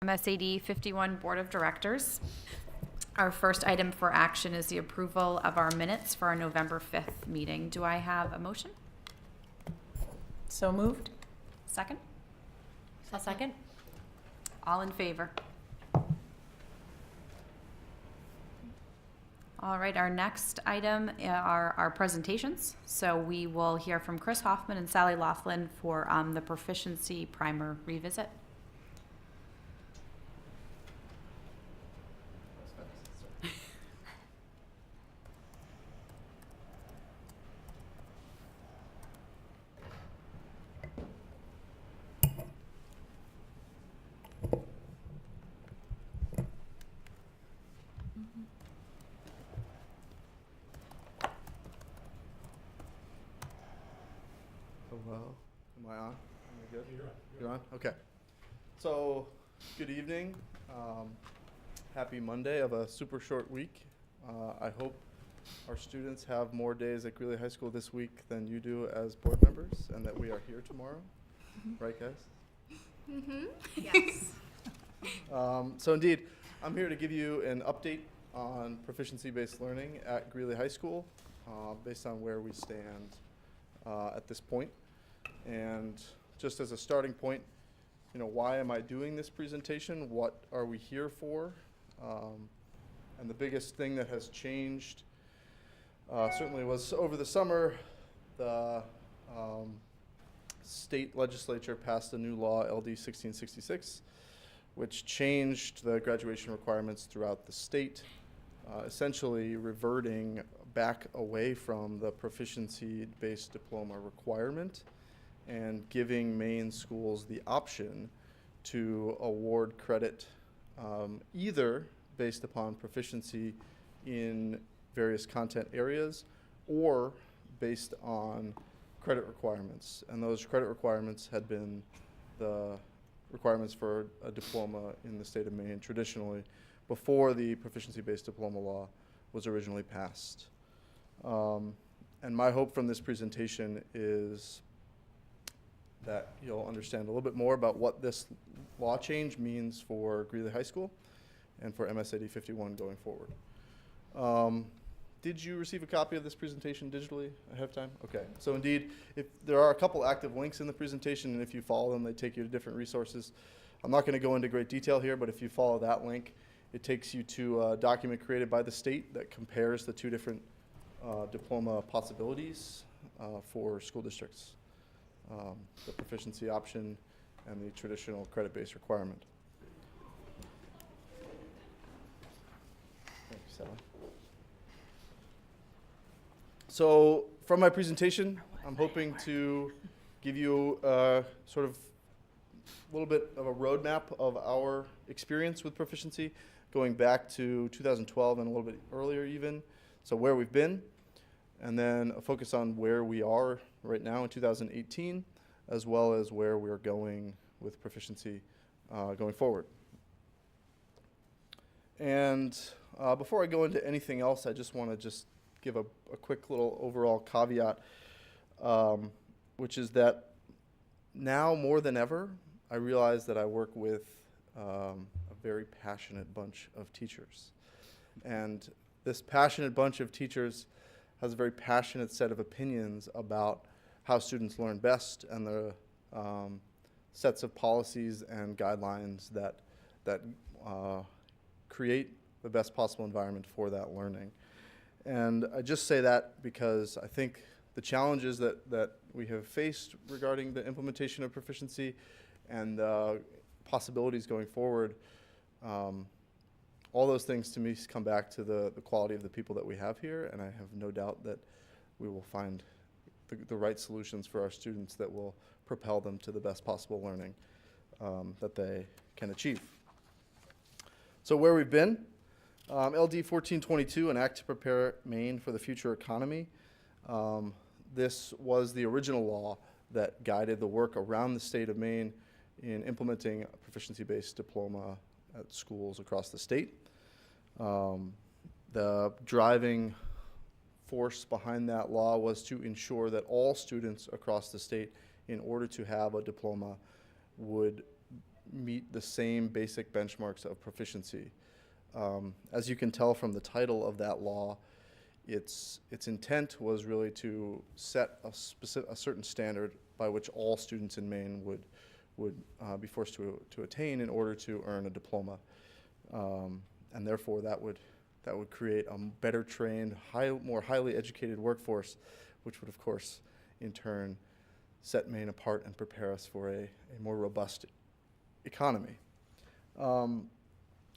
MSAD 51 Board of Directors. Our first item for action is the approval of our minutes for our November 5th meeting. Do I have a motion? So moved. Second? A second. All in favor? All right, our next item are our presentations. So we will hear from Chris Hoffman and Sally Laughlin for the Proficiency Primer Revisit. Hello, am I on? Am I good? You're on? Okay. So, good evening. Happy Monday of a super short week. I hope our students have more days at Greeley High School this week than you do as board members, and that we are here tomorrow. Right, guys? Mm-hmm. Yes. So indeed, I'm here to give you an update on proficiency-based learning at Greeley High School, based on where we stand at this point. And just as a starting point, why am I doing this presentation? What are we here for? And the biggest thing that has changed certainly was over the summer, the state legislature passed a new law, LD 1666, which changed the graduation requirements throughout the state, essentially reverting back away from the proficiency-based diploma requirement and giving Maine schools the option to award credit either based upon proficiency in various content areas or based on credit requirements. And those credit requirements had been the requirements for a diploma in the state of Maine traditionally before the proficiency-based diploma law was originally passed. And my hope from this presentation is that you'll understand a little bit more about what this law change means for Greeley High School and for MSAD 51 going forward. Did you receive a copy of this presentation digitally ahead of time? Okay, so indeed, if there are a couple active links in the presentation, and if you follow them, they take you to different resources. I'm not gonna go into great detail here, but if you follow that link, it takes you to a document created by the state that compares the two different diploma possibilities for school districts. The proficiency option and the traditional credit-based requirement. Thank you, Sally. So from my presentation, I'm hoping to give you sort of a little bit of a roadmap of our experience with proficiency, going back to 2012 and a little bit earlier even, so where we've been, and then a focus on where we are right now in 2018, as well as where we're going with proficiency going forward. And before I go into anything else, I just want to give a quick little overall caveat, which is that now more than ever, I realize that I work with a very passionate bunch of teachers. And this passionate bunch of teachers has a very passionate set of opinions about how students learn best and the sets of policies and guidelines that create the best possible environment for that learning. And I just say that because I think the challenges that we have faced regarding the implementation of proficiency and possibilities going forward, all those things to me come back to the quality of the people that we have here, and I have no doubt that we will find the right solutions for our students that will propel them to the best possible learning that they can achieve. So where we've been, LD 1422, an act to prepare Maine for the future economy. This was the original law that guided the work around the state of Maine in implementing a proficiency-based diploma at schools across the state. The driving force behind that law was to ensure that all students across the state, in order to have a diploma, would meet the same basic benchmarks of proficiency. As you can tell from the title of that law, its intent was really to set a certain standard by which all students in Maine would be forced to attain in order to earn a diploma. And therefore that would create a better trained, more highly educated workforce, which would of course in turn set Maine apart and prepare us for a more robust economy.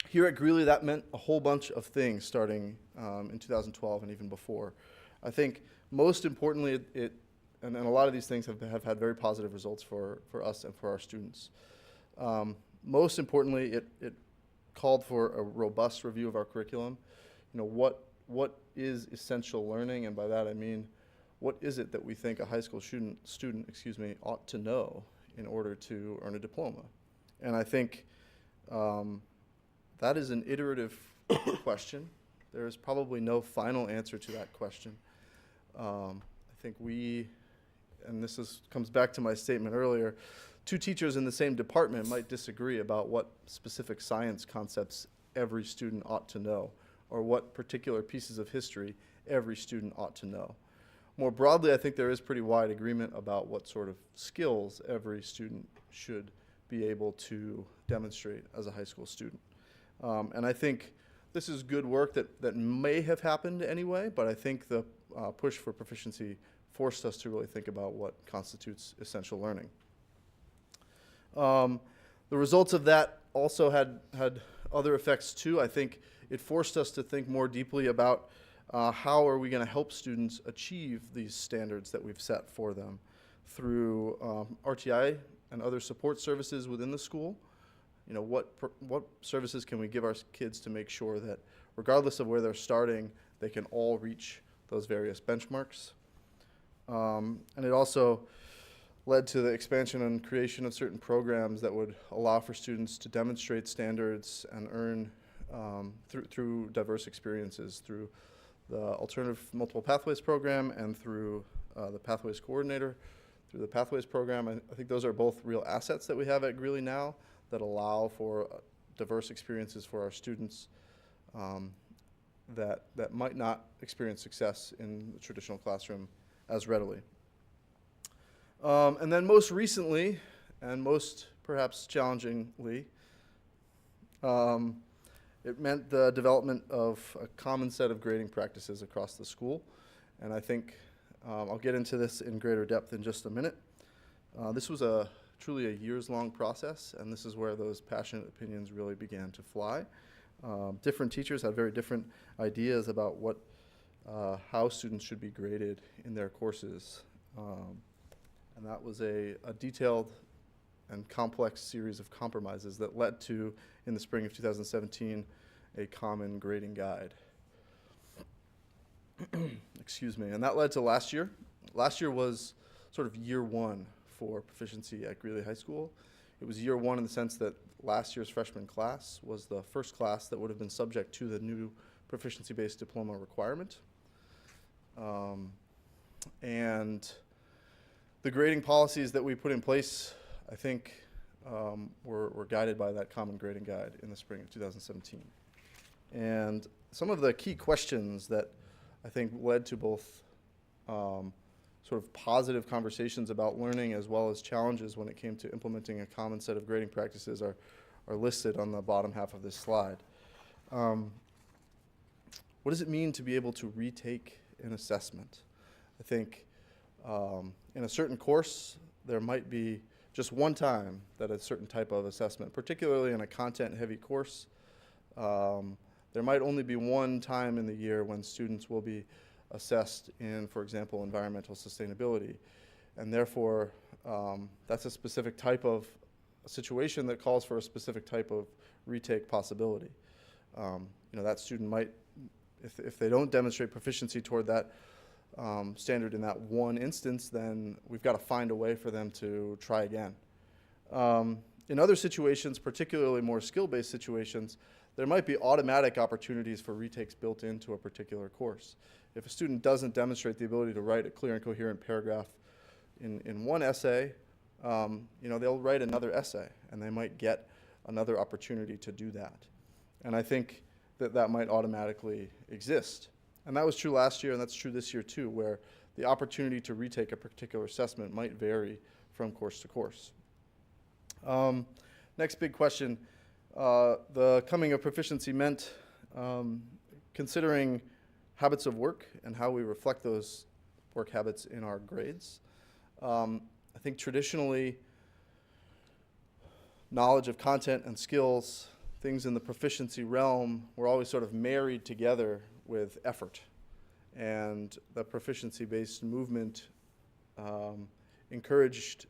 Here at Greeley, that meant a whole bunch of things starting in 2012 and even before. I think most importantly, and a lot of these things have had very positive results for us and for our students. Most importantly, it called for a robust review of our curriculum. You know, what is essential learning, and by that I mean, what is it that we think a high school student ought to know in order to earn a diploma? And I think that is an iterative question. There is probably no final answer to that question. I think and this comes back to my statement earlier, two teachers in the same department might disagree about what specific science concepts every student ought to know, or what particular pieces of history every student ought to know. More broadly, I think there is pretty wide agreement about what sort of skills every student should be able to demonstrate as a high school student. And I think this is good work that may have happened anyway, but I think the push for proficiency forced us to really think about what constitutes essential learning. The results of that also had other effects too. I think it forced us to think more deeply about how are we going to help students achieve these standards that we've set for them through RTI and other support services within the school. You know, what services can we give our kids to make sure that regardless of where they're starting, they can all reach those various benchmarks. And it also led to the expansion and creation of certain programs that would allow for students to demonstrate standards and earn through diverse experiences, through the Alternative Multiple Pathways program and through the Pathways Coordinator, through the Pathways program. I think those are both real assets that we have at Greeley now that allow for diverse experiences for our students that might not experience success in the traditional classroom as readily. And then most recently, and most perhaps challengingly, it meant the development of a common set of grading practices across the school. And I think I'll get into this in greater depth in just a minute. This was truly a years-long process, and this is where those passionate opinions really began to fly. Different teachers had very different ideas about how students should be graded in their courses. And that was a detailed and complex series of compromises that led to, in the spring of 2017, a common grading guide. Excuse me. And that led to last year. Last year was sort of year one for proficiency at Greeley High School. It was year one in the sense that last year's freshman class was the first class that would have been subject to the new proficiency-based diploma requirement. And the grading policies that we put in place, I think, were guided by that common grading guide in the spring of 2017. And some of the key questions that I think led to both sort of positive conversations about learning as well as challenges when it came to implementing a common set of grading practices are listed on the bottom half of this slide. What does it mean to be able to retake an assessment? I think in a certain course, there might be just one time that a certain type of assessment, particularly in a content-heavy course, there might only be one time in the year when students will be assessed in, for example, environmental sustainability. And therefore, that's a specific type of situation that calls for a specific type of retake possibility. That student might, if they don't demonstrate proficiency toward that standard in that one instance, then we've got to find a way for them to try again. In other situations, particularly more skill-based situations, there might be automatic opportunities for retakes built into a particular course. If a student doesn't demonstrate the ability to write a clear and coherent paragraph in one essay, they'll write another essay, and they might get another opportunity to do that. And I think that might automatically exist. And that was true last year, and that's true this year too, where the opportunity to retake a particular assessment might vary from course to course. Next big question, the coming of proficiency meant considering habits of work and how we reflect those work habits in our grades. I think traditionally, knowledge of content and skills, things in the proficiency realm, were always sort of married together with effort. And the proficiency-based movement encouraged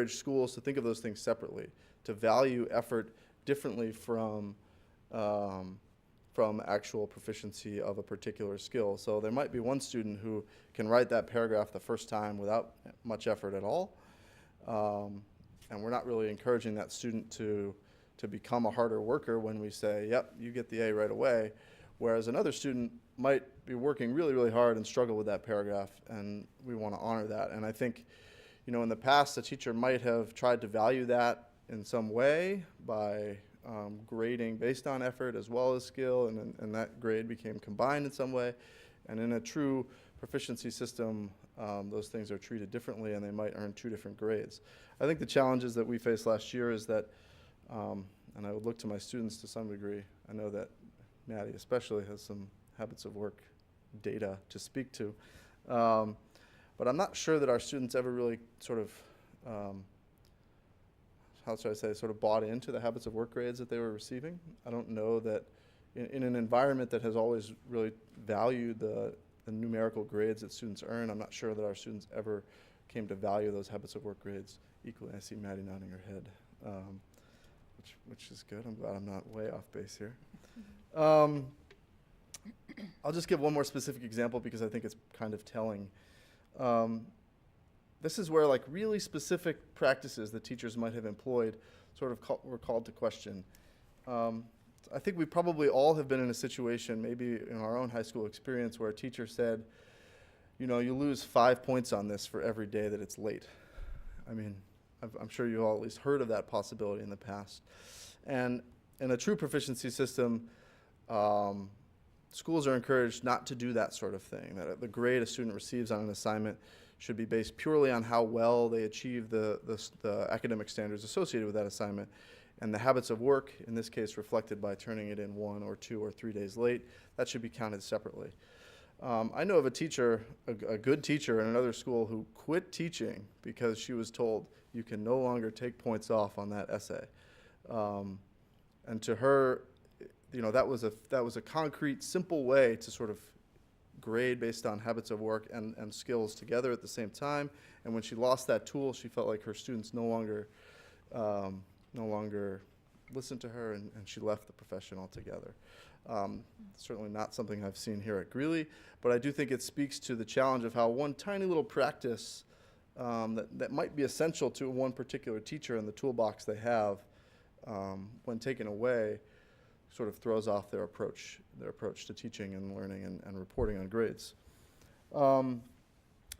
schools to think of those things separately, to value effort differently from actual proficiency of a particular skill. So there might be one student who can write that paragraph the first time without much effort at all, and we're not really encouraging that student to become a harder worker when we say, yep, you get the A right away, whereas another student might be working really, really hard and struggle with that paragraph, and we want to honor that. And I think, in the past, the teacher might have tried to value that in some way by grading based on effort as well as skill, and that grade became combined in some way. And in a true proficiency system, those things are treated differently, and they might earn two different grades. I think the challenges that we faced last year is that, and I would look to my students to some degree, I know that Maddie especially has some habits of work data to speak to, but I'm not sure that our students ever really sort of sort of bought into the habits of work grades that they were receiving. I don't know that in an environment that has always really valued the numerical grades that students earn, I'm not sure that our students ever came to value those habits of work grades equally. I see Maddie nodding her head, which is good. I'm glad I'm not way off base here. I'll just give one more specific example because I think it's kind of telling. This is where really specific practices that teachers might have employed sort of were called to question. I think we probably all have been in a situation, maybe in our own high school experience, where a teacher said, you lose 5 points on this for every day that it's late. I mean, I'm sure you all at least heard of that possibility in the past. And in a true proficiency system, schools are encouraged not to do that sort of thing, that the grade a student receives on an assignment should be based purely on how well they achieve the academic standards associated with that assignment. And the habits of work, in this case reflected by turning it in 1 or 2 or 3 days late, that should be counted separately. I know of a teacher, a good teacher in another school, who quit teaching because she was told, you can no longer take points off on that essay. And to her, that was a concrete, simple way to sort of grade based on habits of work and skills together at the same time. And when she lost that tool, she felt like her students no longer listened to her, and she left the profession altogether. Certainly not something I've seen here at Greeley, but I do think it speaks to the challenge of how one tiny little practice that might be essential to one particular teacher in the toolbox they have, when taken away, sort of throws off their approach to teaching and learning and reporting on grades.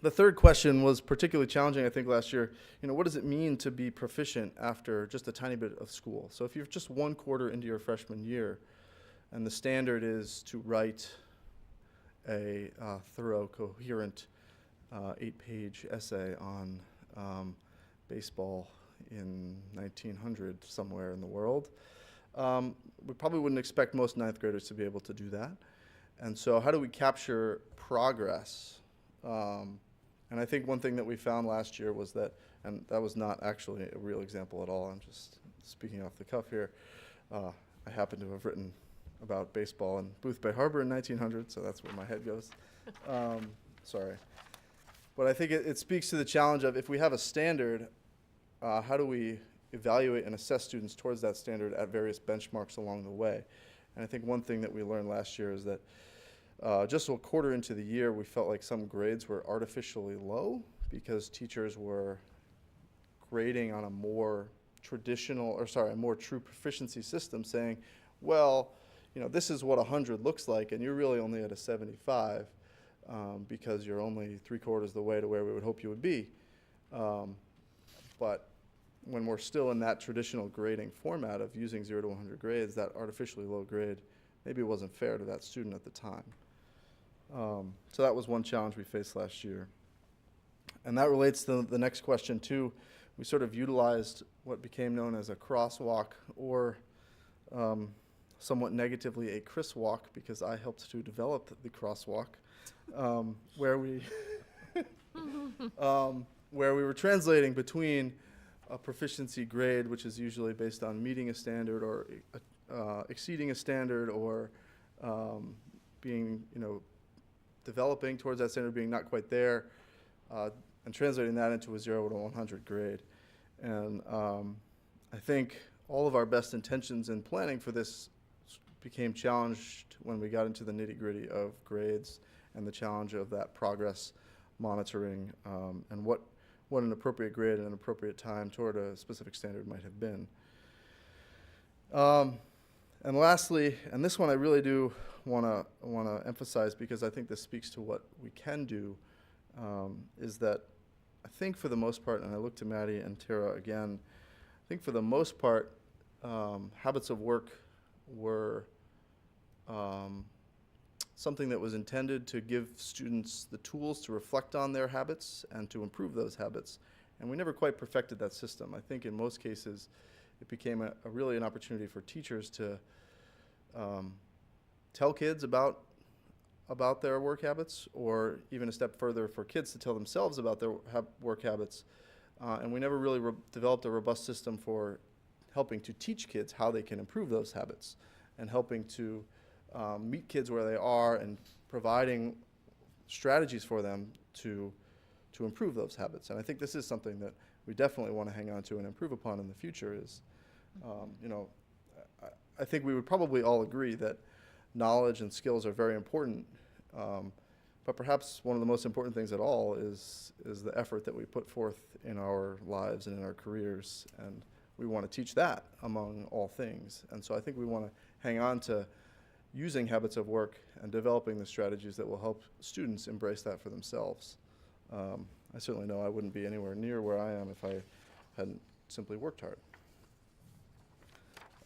The third question was particularly challenging, I think, last year. What does it mean to be proficient after just a tiny bit of school? So if you're just 1 quarter into your freshman year, and the standard is to write a thorough, coherent 8-page essay on baseball in 1900 somewhere in the world, we probably wouldn't expect most ninth graders to be able to do that. And so how do we capture progress? And I think one thing that we found last year was that, and that was not actually a real example at all, I'm just speaking off the cuff here. I happen to have written about baseball in Booth Bay Harbor in 1900, so that's where my head goes. Sorry. But I think it speaks to the challenge of, if we have a standard, how do we evaluate and assess students towards that standard at various benchmarks along the way? And I think one thing that we learned last year is that just a quarter into the year, we felt like some grades were artificially low because teachers were grading on a more true proficiency system, saying, well, this is what 100 looks like, and you're really only at a 75 because you're only 3/4 the way to where we would hope you would be. But when we're still in that traditional grading format of using 0 to 100 grades, that artificially low grade maybe wasn't fair to that student at the time. So that was one challenge we faced last year. And that relates to the next question too. We sort of utilized what became known as a crosswalk, or somewhat negatively a Chris walk, because I helped to develop the crosswalk, where we where we were translating between a proficiency grade, which is usually based on meeting a standard or exceeding a standard, or being, developing towards that standard, being not quite there, and translating that into a 0 to 100 grade. And I think all of our best intentions in planning for this became challenged when we got into the nitty-gritty of grades and the challenge of that progress monitoring, and what an appropriate grade and an appropriate time toward a specific standard might have been. And lastly, and this one I really do want to emphasize, because I think this speaks to what we can do, is that I think for the most part, and I look to Maddie and Tara again, I think for the most part, habits of work were something that was intended to give students the tools to reflect on their habits and to improve those habits. And we never quite perfected that system. I think in most cases, it became a really an opportunity for teachers to tell kids about their work habits, or even a step further for kids to tell themselves about their work habits. And we never really developed a robust system for helping to teach kids how they can improve those habits, and helping to meet kids where they are and providing strategies for them to improve those habits. And I think this is something that we definitely want to hang on to and improve upon in the future. Is, I think we would probably all agree that knowledge and skills are very important, but perhaps one of the most important things at all is the effort that we put forth in our lives and in our careers, and we want to teach that among all things. And so I think we want to hang on to using habits of work and developing the strategies that will help students embrace that for themselves. I certainly know I wouldn't be anywhere near where I am if I hadn't simply worked hard.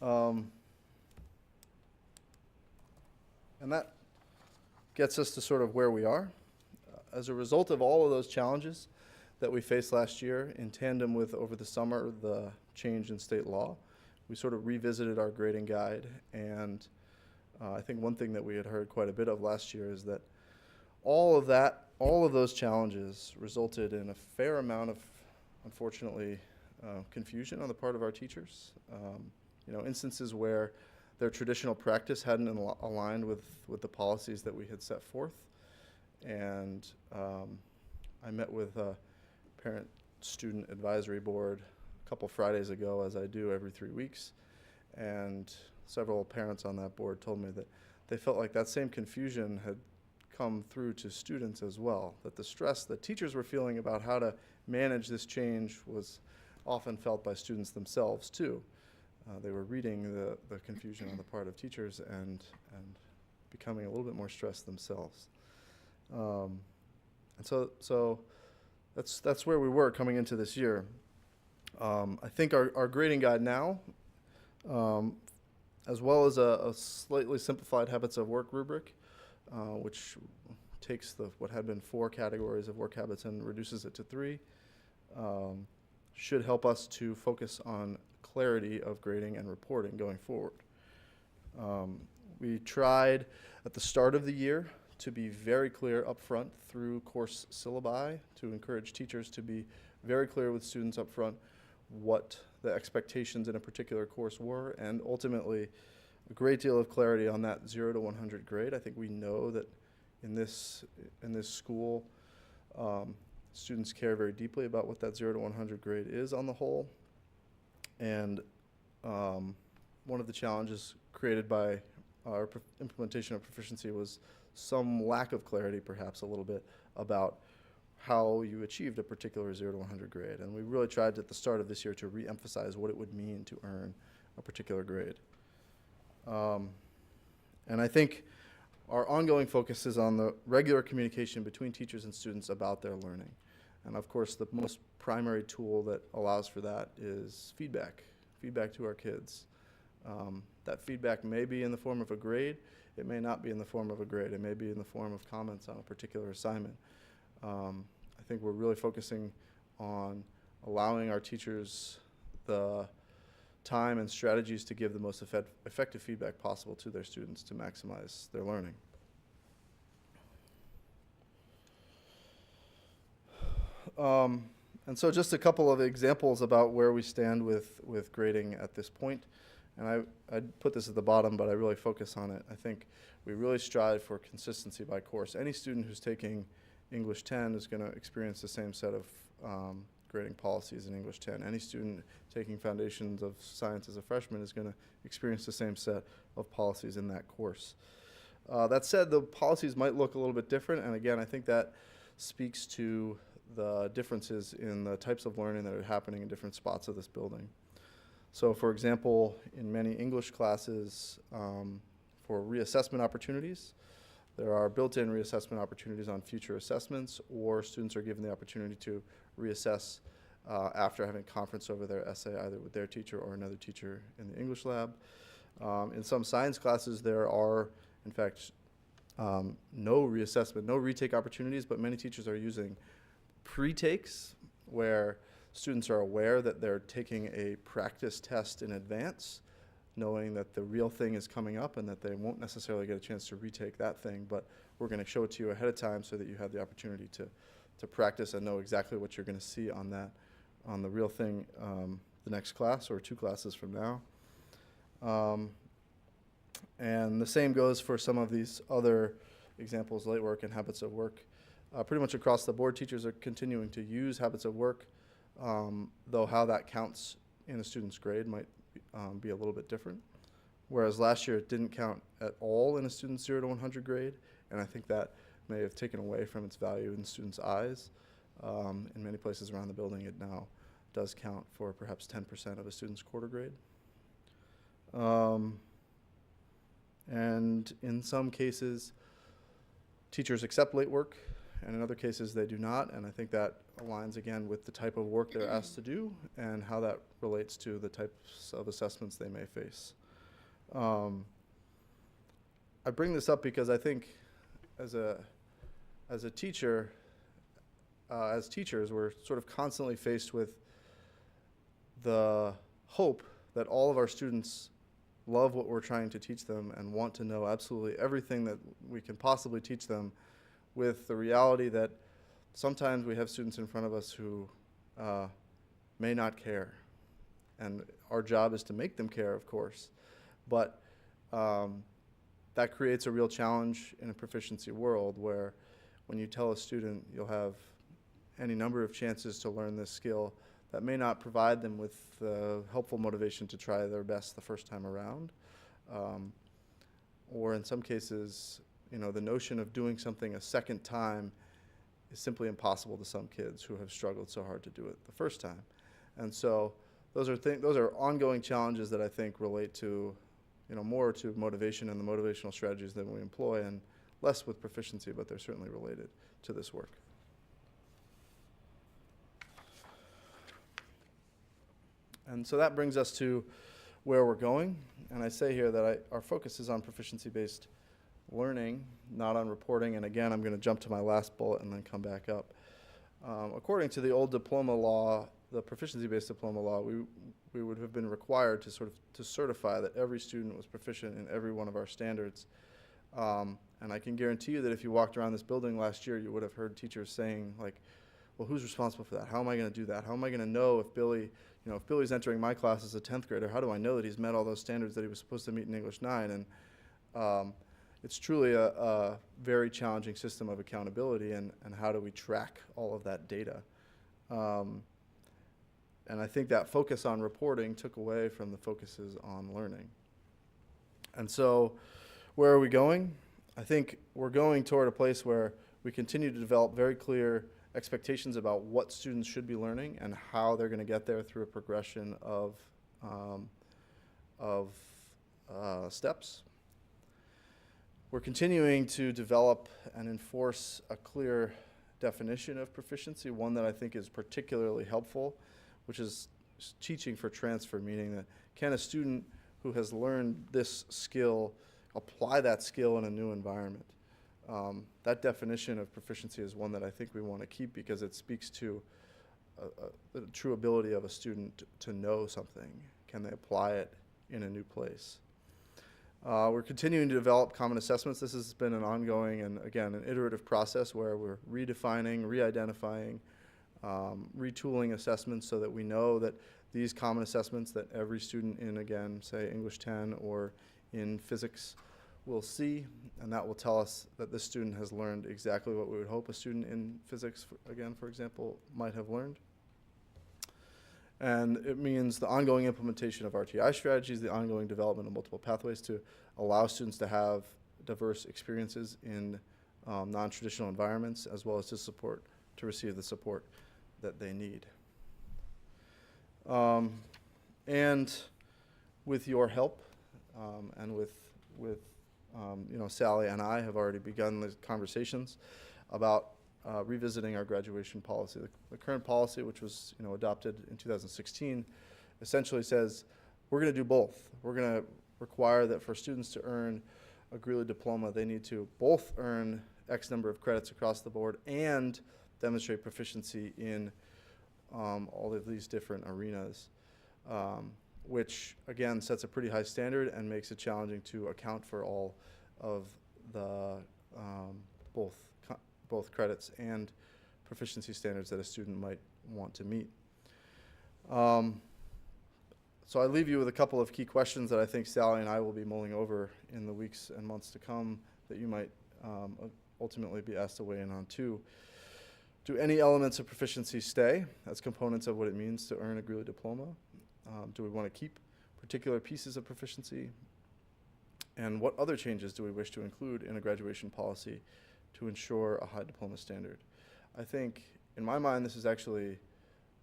And that gets us to sort of where we are. As a result of all of those challenges that we faced last year, in tandem with, over the summer, the change in state law, we sort of revisited our grading guide. And I think one thing that we had heard quite a bit of last year is that all of those challenges resulted in a fair amount of, unfortunately, confusion on the part of our teachers. Instances where their traditional practice hadn't aligned with the policies that we had set forth. And I met with a parent-student advisory board a couple Fridays ago, as I do every 3 weeks, and several parents on that board told me that they felt like that same confusion had come through to students as well, that the stress that teachers were feeling about how to manage this change was often felt by students themselves too. They were reading the confusion on the part of teachers and becoming a little bit more stressed themselves. And so that's where we were coming into this year. I think our grading guide now, as well as a slightly simplified habits of work rubric, which takes what had been 4 categories of work habits and reduces it to 3, should help us to focus on clarity of grading and reporting going forward. We tried at the start of the year to be very clear up front through course syllabi, to encourage teachers to be very clear with students up front what the expectations in a particular course were, and ultimately a great deal of clarity on that 0 to 100 grade. I think we know that in this school, students care very deeply about what that 0 to 100 grade is on the whole. And one of the challenges created by our implementation of proficiency was some lack of clarity, perhaps a little bit, about how you achieved a particular 0 to 100 grade. And we really tried at the start of this year to re-emphasize what it would mean to earn a particular grade. And I think our ongoing focus is on the regular communication between teachers and students about their learning. And of course, the most primary tool that allows for that is feedback to our kids. That feedback may be in the form of a grade. It may not be in the form of a grade. It may be in the form of comments on a particular assignment. I think we're really focusing on allowing our teachers the time and strategies to give the most effective feedback possible to their students to maximize their learning. And so just a couple of examples about where we stand with grading at this point. And I'd put this at the bottom, but I really focus on it. I think we really strive for consistency by course. Any student who's taking English 10 is going to experience the same set of grading policies in English 10. Any student taking Foundations of Science as a freshman is going to experience the same set of policies in that course. That said, the policies might look a little bit different, and again, I think that speaks to the differences in the types of learning that are happening in different spots of this building. So for example, in many English classes, for reassessment opportunities, there are built-in reassessment opportunities on future assessments, or students are given the opportunity to reassess after having conference over their essay, either with their teacher or another teacher in the English lab. In some science classes, there are, in fact, no reassessment, no retake opportunities, but many teachers are using pre-takes, where students are aware that they're taking a practice test in advance, knowing that the real thing is coming up and that they won't necessarily get a chance to retake that thing, but we're going to show it to you ahead of time so that you have the opportunity to practice and know exactly what you're going to see on the real thing the next class or 2 classes from now. And the same goes for some of these other examples, late work and habits of work. Pretty much across the board, teachers are continuing to use habits of work, though how that counts in a student's grade might be a little bit different. Whereas last year it didn't count at all in a student's 0 to 100 grade, and I think that may have taken away from its value in students' eyes. In many places around the building, it now does count for perhaps 10% of a student's quarter grade. And in some cases, teachers accept late work, and in other cases they do not, and I think that aligns again with the type of work they're asked to do and how that relates to the types of assessments they may face. I bring this up because I think as a teacher, as teachers, we're sort of constantly faced with the hope that all of our students love what we're trying to teach them and want to know absolutely everything that we can possibly teach them, with the reality that sometimes we have students in front of us who may not care. And our job is to make them care, of course. But that creates a real challenge in a proficiency world where when you tell a student you'll have any number of chances to learn this skill, that may not provide them with helpful motivation to try their best the first time around. Or in some cases, the notion of doing something a second time is simply impossible to some kids who have struggled so hard to do it the first time. And so those are ongoing challenges that I think relate to, more to motivation and the motivational strategies that we employ, and less with proficiency, but they're certainly related to this work. And so that brings us to where we're going. And I say here that our focus is on proficiency-based learning, not on reporting. And again, I'm going to jump to my last bullet and then come back up. According to the old diploma law, the proficiency-based diploma law, we would have been required to certify that every student was proficient in every one of our standards. And I can guarantee you that if you walked around this building last year, you would have heard teachers saying, like, well, who's responsible for that? How am I going to do that? How am I going to know if if Billy's entering my class as a 10th grader, how do I know that he's met all those standards that he was supposed to meet in English 9? And it's truly a very challenging system of accountability, and how do we track all of that data? And I think that focus on reporting took away from the focuses on learning. And so where are we going? I think we're going toward a place where we continue to develop very clear expectations about what students should be learning and how they're going to get there through a progression of steps. We're continuing to develop and enforce a clear definition of proficiency, one that I think is particularly helpful, which is teaching for transfer, meaning that can a student who has learned this skill apply that skill in a new environment? That definition of proficiency is one that I think we want to keep because it speaks to the true ability of a student to know something. Can they apply it in a new place? We're continuing to develop common assessments. This has been an ongoing and, again, an iterative process where we're redefining, re-identifying, retooling assessments so that we know that these common assessments that every student in, again, say English 10 or in physics will see, and that will tell us that this student has learned exactly what we would hope a student in physics, for example, might have learned. And it means the ongoing implementation of RTI strategies, the ongoing development of multiple pathways to allow students to have diverse experiences in non-traditional environments, as well as to receive the support that they need. And with your help, and with Sally and I have already begun the conversations about revisiting our graduation policy. The current policy, which was adopted in 2016, essentially says we're going to do both. We're going to require that for students to earn a Greeley diploma, they need to both earn X number of credits across the board and demonstrate proficiency in all of these different arenas, which again sets a pretty high standard and makes it challenging to account for all of the both credits and proficiency standards that a student might want to meet. So I leave you with a couple of key questions that I think Sally and I will be mulling over in the weeks and months to come that you might ultimately be asked to weigh in on too. Do any elements of proficiency stay as components of what it means to earn a Greeley diploma? Do we want to keep particular pieces of proficiency? And what other changes do we wish to include in a graduation policy to ensure a high diploma standard? I think, in my mind, this is actually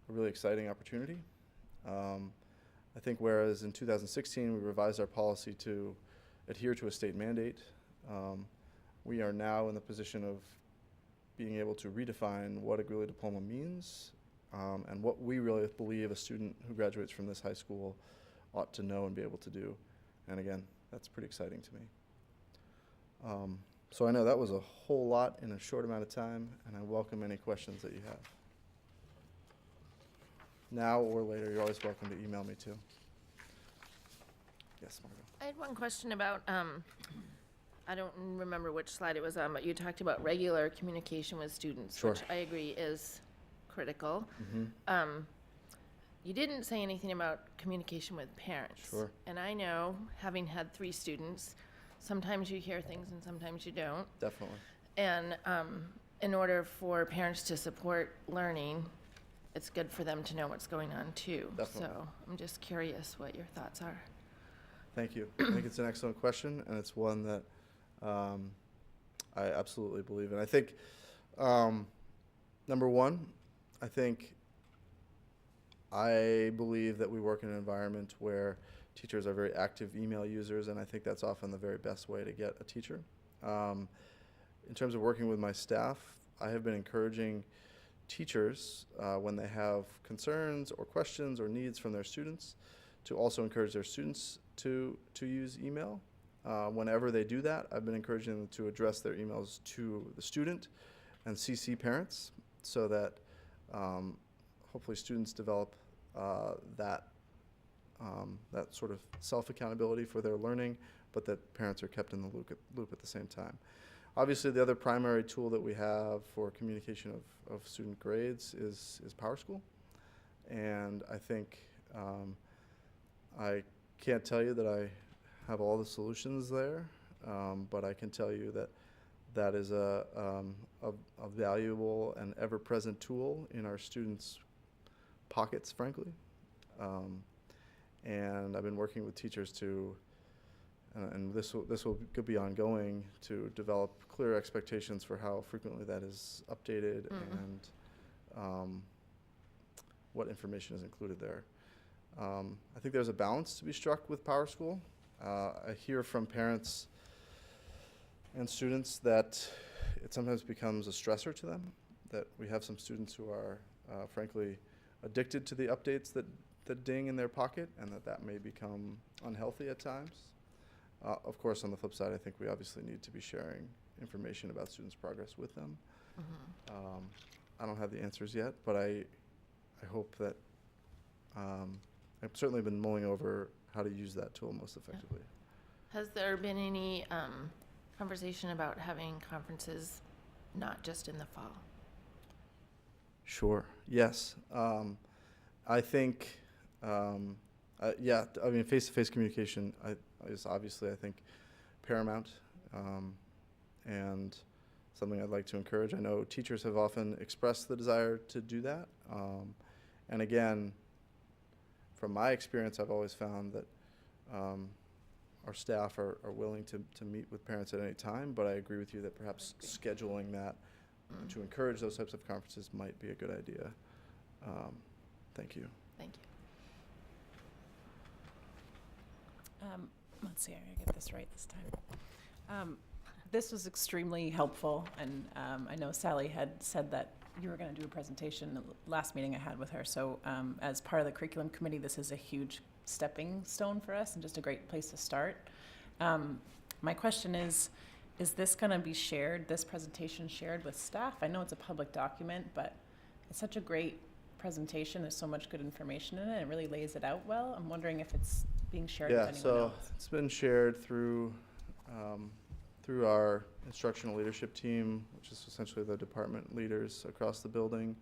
a really exciting opportunity. I think whereas in 2016 we revised our policy to adhere to a state mandate, we are now in the position of being able to redefine what a Greeley diploma means and what we really believe a student who graduates from this high school ought to know and be able to do. And again, that's pretty exciting to me. So I know that was a whole lot in a short amount of time, and I welcome any questions that you have. Now or later, you're always welcome to email me too. Yes, Margo. I had one question about, I don't remember which slide it was on, but you talked about regular communication with students, Sure. which I agree is critical. Mm-hmm. You didn't say anything about communication with parents. Sure. And I know, having had 3 students, sometimes you hear things and sometimes you don't. Definitely. And in order for parents to support learning, it's good for them to know what's going on too. Definitely. So I'm just curious what your thoughts are. Thank you. I think it's an excellent question, and it's one that I absolutely believe in. I think, number one, I believe that we work in an environment where teachers are very active email users, and I think that's often the very best way to get a teacher. In terms of working with my staff, I have been encouraging teachers when they have concerns or questions or needs from their students to also encourage their students to use email. Whenever they do that, I've been encouraging them to address their emails to the student and CC parents so that hopefully students develop that sort of self-accountability for their learning, but that parents are kept in the loop at the same time. Obviously, the other primary tool that we have for communication of student grades is PowerSchool. And I think I can't tell you that I have all the solutions there, but I can tell you that that is a valuable and ever-present tool in our students' pockets, frankly. And I've been working with teachers to, and this will be ongoing, to develop clear expectations for how frequently that is updated and what information is included there. I think there's a balance to be struck with PowerSchool. I hear from parents and students that it sometimes becomes a stressor to them, that we have some students who are frankly addicted to the updates that ding in their pocket, and that may become unhealthy at times. Of course, on the flip side, I think we obviously need to be sharing information about students' progress with them. I don't have the answers yet, but I hope that I've certainly been mulling over how to use that tool most effectively. Has there been any conversation about having conferences not just in the fall? Sure. Yes. I think, yeah, I mean, face-to-face communication is obviously, I think, paramount, and something I'd like to encourage. I know teachers have often expressed the desire to do that. And again, from my experience, I've always found that our staff are willing to meet with parents at any time, but I agree with you that perhaps scheduling that to encourage those types of conferences might be a good idea. Thank you. Thank you. Let's see, I gotta get this right this time. This was extremely helpful, and I know Sally had said that you were going to do a presentation the last meeting I had with her. So as part of the curriculum committee, this is a huge stepping stone for us and just a great place to start. My question is this going to be shared, this presentation shared with staff? I know it's a public document, but it's such a great presentation. There's so much good information in it. It really lays it out well. I'm wondering if it's being shared with anyone else. So it's been shared through our instructional leadership team, which is essentially the department leaders across the building.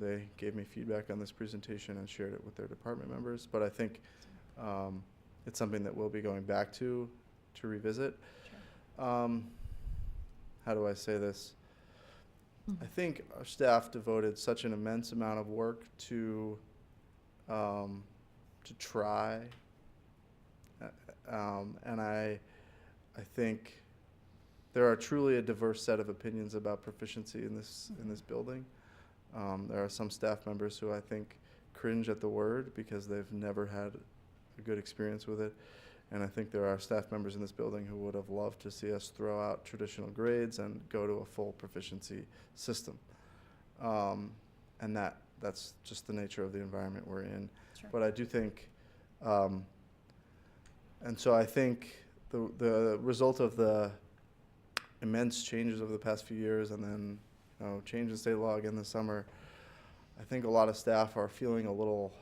They gave me feedback on this presentation and shared it with their department members. But I think it's something that we'll be going back to revisit. Sure. How do I say this? I think our staff devoted such an immense amount of work to try, and I think there are truly a diverse set of opinions about proficiency in this building. There are some staff members who I think cringe at the word because they've never had a good experience with it. And I think there are staff members in this building who would have loved to see us throw out traditional grades and go to a full proficiency system. And that's just the nature of the environment we're in. Sure. But I do think, and so I think the result of the immense changes over the past few years, and then change in state law again this summer, I think a lot of staff are feeling a little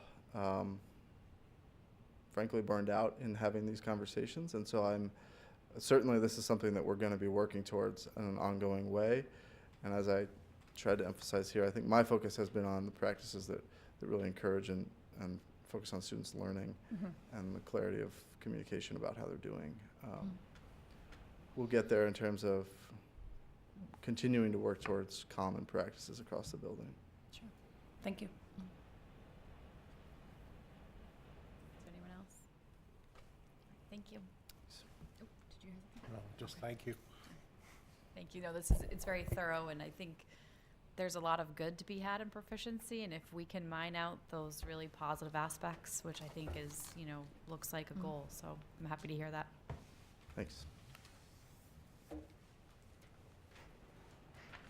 frankly burned out in having these conversations. And so certainly this is something that we're going to be working towards in an ongoing way. And as I tried to emphasize here, I think my focus has been on the practices that really encourage and focus on students' learning and the clarity of communication about how they're doing. We'll get there in terms of continuing to work towards common practices across the building. Sure. Thank you. Is there anyone else? Thank you. Oh, did you have something? No, just thank you. Thank you. No, it's very thorough, and I think there's a lot of good to be had in proficiency, and if we can mine out those really positive aspects, which I think is, looks like a goal. So I'm happy to hear that. Thanks.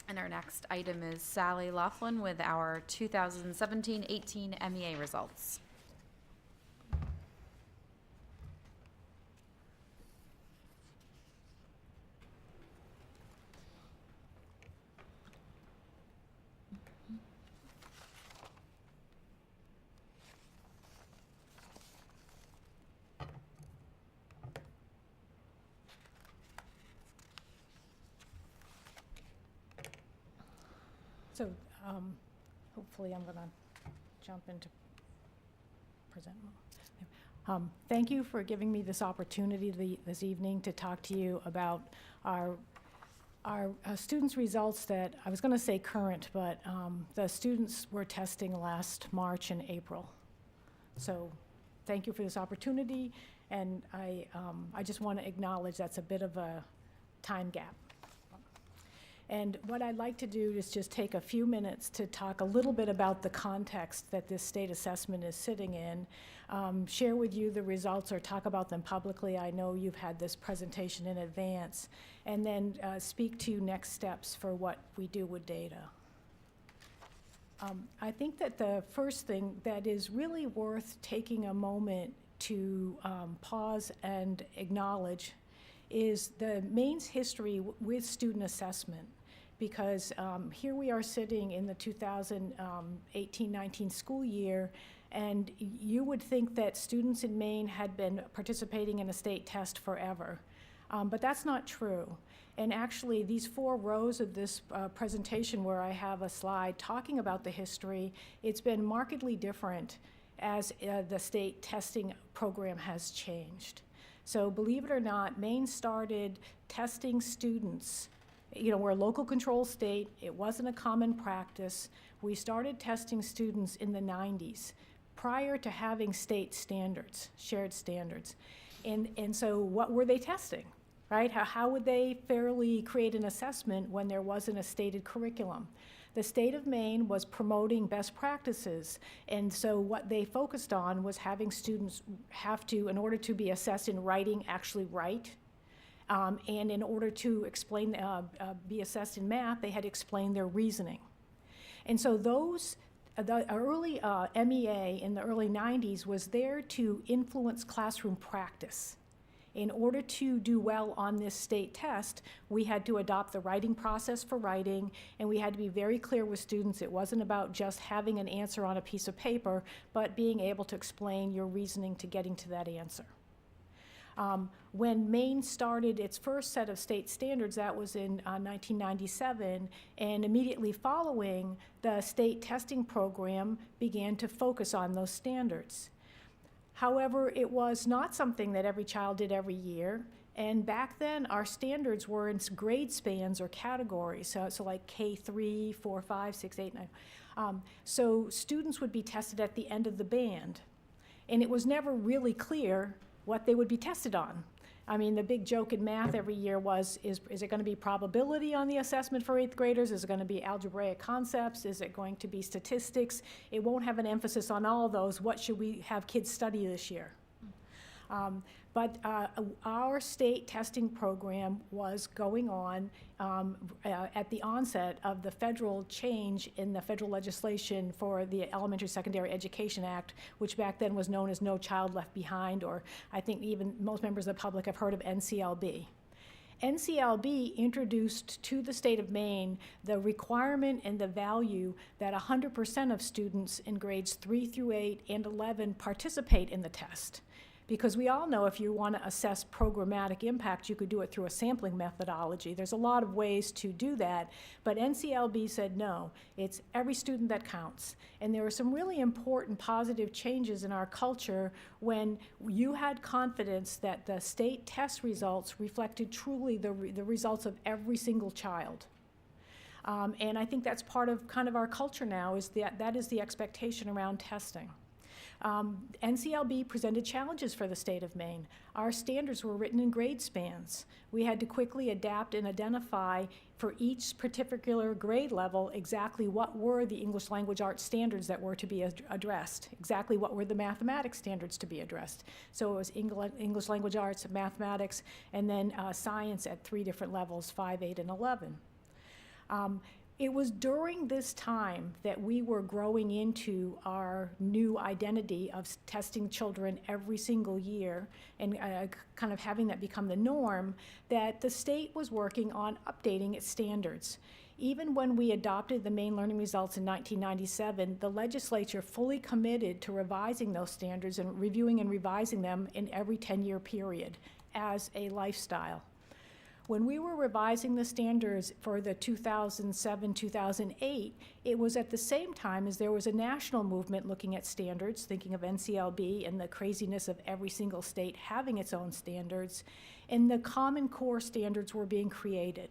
And our next item is Sally Laughlin with our 2017-18 MEA results. So hopefully I'm going to jump into present mode. Thank you for giving me this opportunity this evening to talk to you about our students' results that, I was going to say current, but the students were testing last March and April. So thank you for this opportunity, and I just want to acknowledge that's a bit of a time gap. And what I'd like to do is just take a few minutes to talk a little bit about the context that this state assessment is sitting in, share with you the results or talk about them publicly. I know you've had this presentation in advance, and then speak to next steps for what we do with data. I think that the first thing that is really worth taking a moment to pause and acknowledge is the Maine's history with student assessment. Because here we are sitting in the 2018-19 school year, and you would think that students in Maine had been participating in a state test forever. But that's not true. And actually, these 4 rows of this presentation where I have a slide talking about the history, it's been markedly different as the state testing program has changed. So believe it or not, Maine started testing students. You know, we're a local control state. It wasn't a common practice. We started testing students in the 90s, prior to having state standards, shared standards. And so what were they testing, right? How would they fairly create an assessment when there wasn't a stated curriculum? The state of Maine was promoting best practices, and so what they focused on was having students have to, in order to be assessed in writing, actually write. And in order to explain, be assessed in math, they had to explain their reasoning. And so the early MEA in the early 90s was there to influence classroom practice. In order to do well on this state test, we had to adopt the writing process for writing, and we had to be very clear with students. It wasn't about just having an answer on a piece of paper, but being able to explain your reasoning to getting to that answer. When Maine started its first set of state standards, that was in 1997, and immediately following, the state testing program began to focus on those standards. However, it was not something that every child did every year, and back then our standards were in grade spans or categories, so like K3, 4, 5, 6, 8, 9. So students would be tested at the end of the band, and it was never really clear what they would be tested on. I mean, the big joke in math every year was, is it going to be probability on the assessment for 8th graders? Is it going to be algebraic concepts? Is it going to be statistics? It won't have an emphasis on all of those. What should we have kids study this year? But our state testing program was going on at the onset of the federal change in the federal legislation for the Elementary Secondary Education Act, which back then was known as No Child Left Behind, or I think even most members of the public have heard of NCLB. NCLB introduced to the state of Maine the requirement and the value that 100% of students in grades 3 through 8 and 11 participate in the test. Because we all know if you want to assess programmatic impact, you could do it through a sampling methodology. There's a lot of ways to do that, but NCLB said no, it's every student that counts. And there were some really important positive changes in our culture when you had confidence that the state test results reflected truly the results of every single child. And I think that's part of kind of our culture now, is that is the expectation around testing. NCLB presented challenges for the state of Maine. Our standards were written in grade spans. We had to quickly adapt and identify for each particular grade level exactly what were the English language arts standards that were to be addressed, exactly what were the mathematics standards to be addressed. So it was English language arts, mathematics, and then science at 3 different levels, 5, 8, and 11. It was during this time that we were growing into our new identity of testing children every single year and kind of having that become the norm, that the state was working on updating its standards. Even when we adopted the Maine Learning Results in 1997, the legislature fully committed to revising those standards and reviewing and revising them in every 10-year period as a lifestyle. When we were revising the standards for the 2007-2008, it was at the same time as there was a national movement looking at standards, thinking of NCLB and the craziness of every single state having its own standards, and the Common Core standards were being created.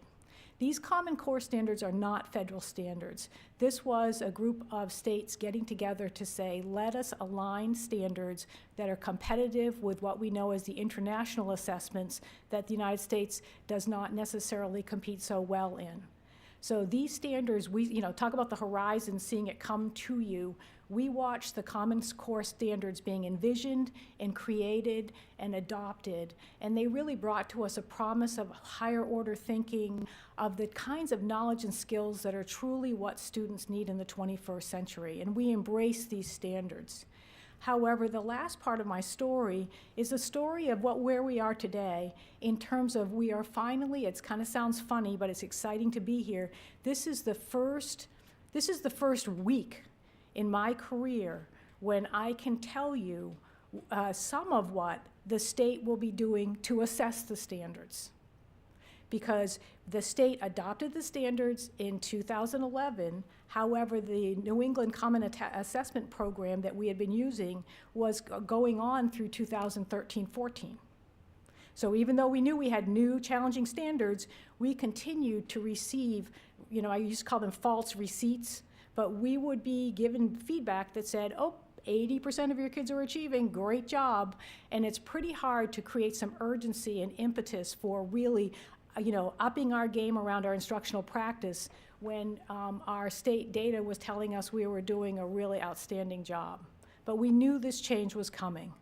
These Common Core standards are not federal standards. This was a group of states getting together to say, let us align standards that are competitive with what we know as the international assessments that the United States does not necessarily compete so well in. So these standards, talk about the horizon, seeing it come to you. We watch the Common Core standards being envisioned and created and adopted, and they really brought to us a promise of higher order thinking, of the kinds of knowledge and skills that are truly what students need in the 21st century, and we embrace these standards. However, the last part of my story is the story of where we are today in terms of we are finally, it kind of sounds funny, but it's exciting to be here. This is the first week in my career when I can tell you some of what the state will be doing to assess the standards. Because the state adopted the standards in 2011. However, the New England Common Assessment Program that we had been using was going on through 2013-14. So even though we knew we had new challenging standards, we continued to receive, I used to call them false receipts, but we would be given feedback that said, 80% of your kids are achieving, great job. And it's pretty hard to create some urgency and impetus for really upping our game around our instructional practice when our state data was telling us we were doing a really outstanding job. But we knew this change was coming.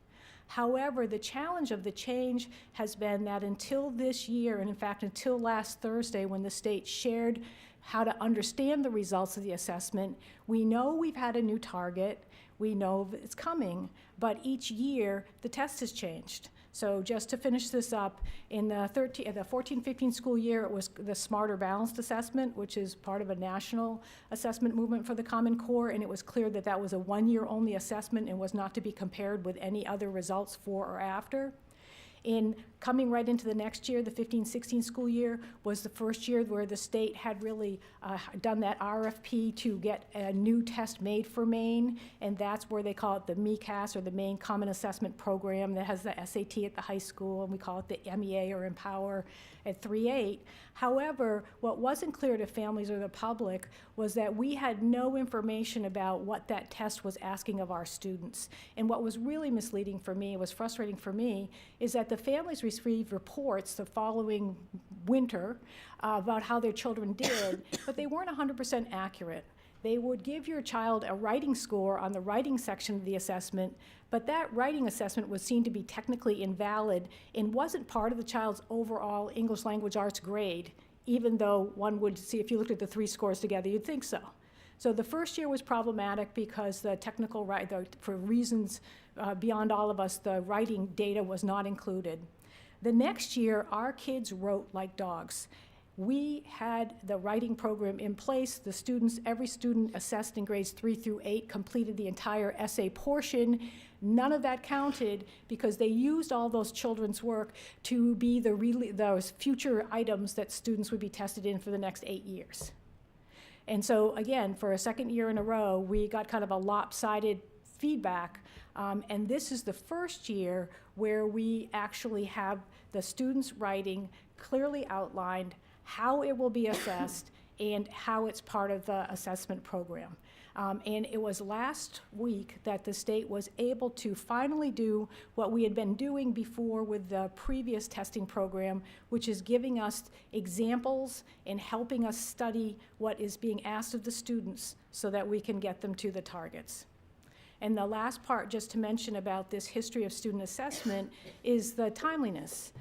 However, the challenge of the change has been that until this year, and in fact until last Thursday when the state shared how to understand the results of the assessment, we know we've had a new target, we know it's coming, but each year the test has changed. So just to finish this up, in the 14-15 school year, it was the Smarter Balanced Assessment, which is part of a national assessment movement for the Common Core, and it was clear that that was a one-year-only assessment and was not to be compared with any other results for or after. In coming right into the next year, the 15-16 school year was the first year where the state had really done that RFP to get a new test made for Maine, and that's where they call it the MECAS, or the Maine Common Assessment Program, that has the SAT at the high school, and we call it the MEA or Empower at 3-8. However, what wasn't clear to families or the public was that we had no information about what that test was asking of our students. And what was really misleading for me, was frustrating for me, is that the families received reports the following winter about how their children did, but they weren't 100% accurate. They would give your child a writing score on the writing section of the assessment, but that writing assessment was seen to be technically invalid and wasn't part of the child's overall English language arts grade, even though one would see, if you looked at the 3 scores together, you'd think so. So the first year was problematic because the technical, for reasons beyond all of us, the writing data was not included. The next year, our kids wrote like dogs. We had the writing program in place. The students, every student assessed in grades 3-8 completed the entire essay portion. None of that counted because they used all those children's work to be those future items that students would be tested in for the next 8 years. And so again, for a second year in a row, we got kind of a lopsided feedback. And this is the first year where we actually have the students' writing clearly outlined, how it will be assessed, and how it's part of the assessment program. And it was last week that the state was able to finally do what we had been doing before with the previous testing program, which is giving us examples and helping us study what is being asked of the students so that we can get them to the targets. And the last part, just to mention about this history of student assessment, is the timeliness.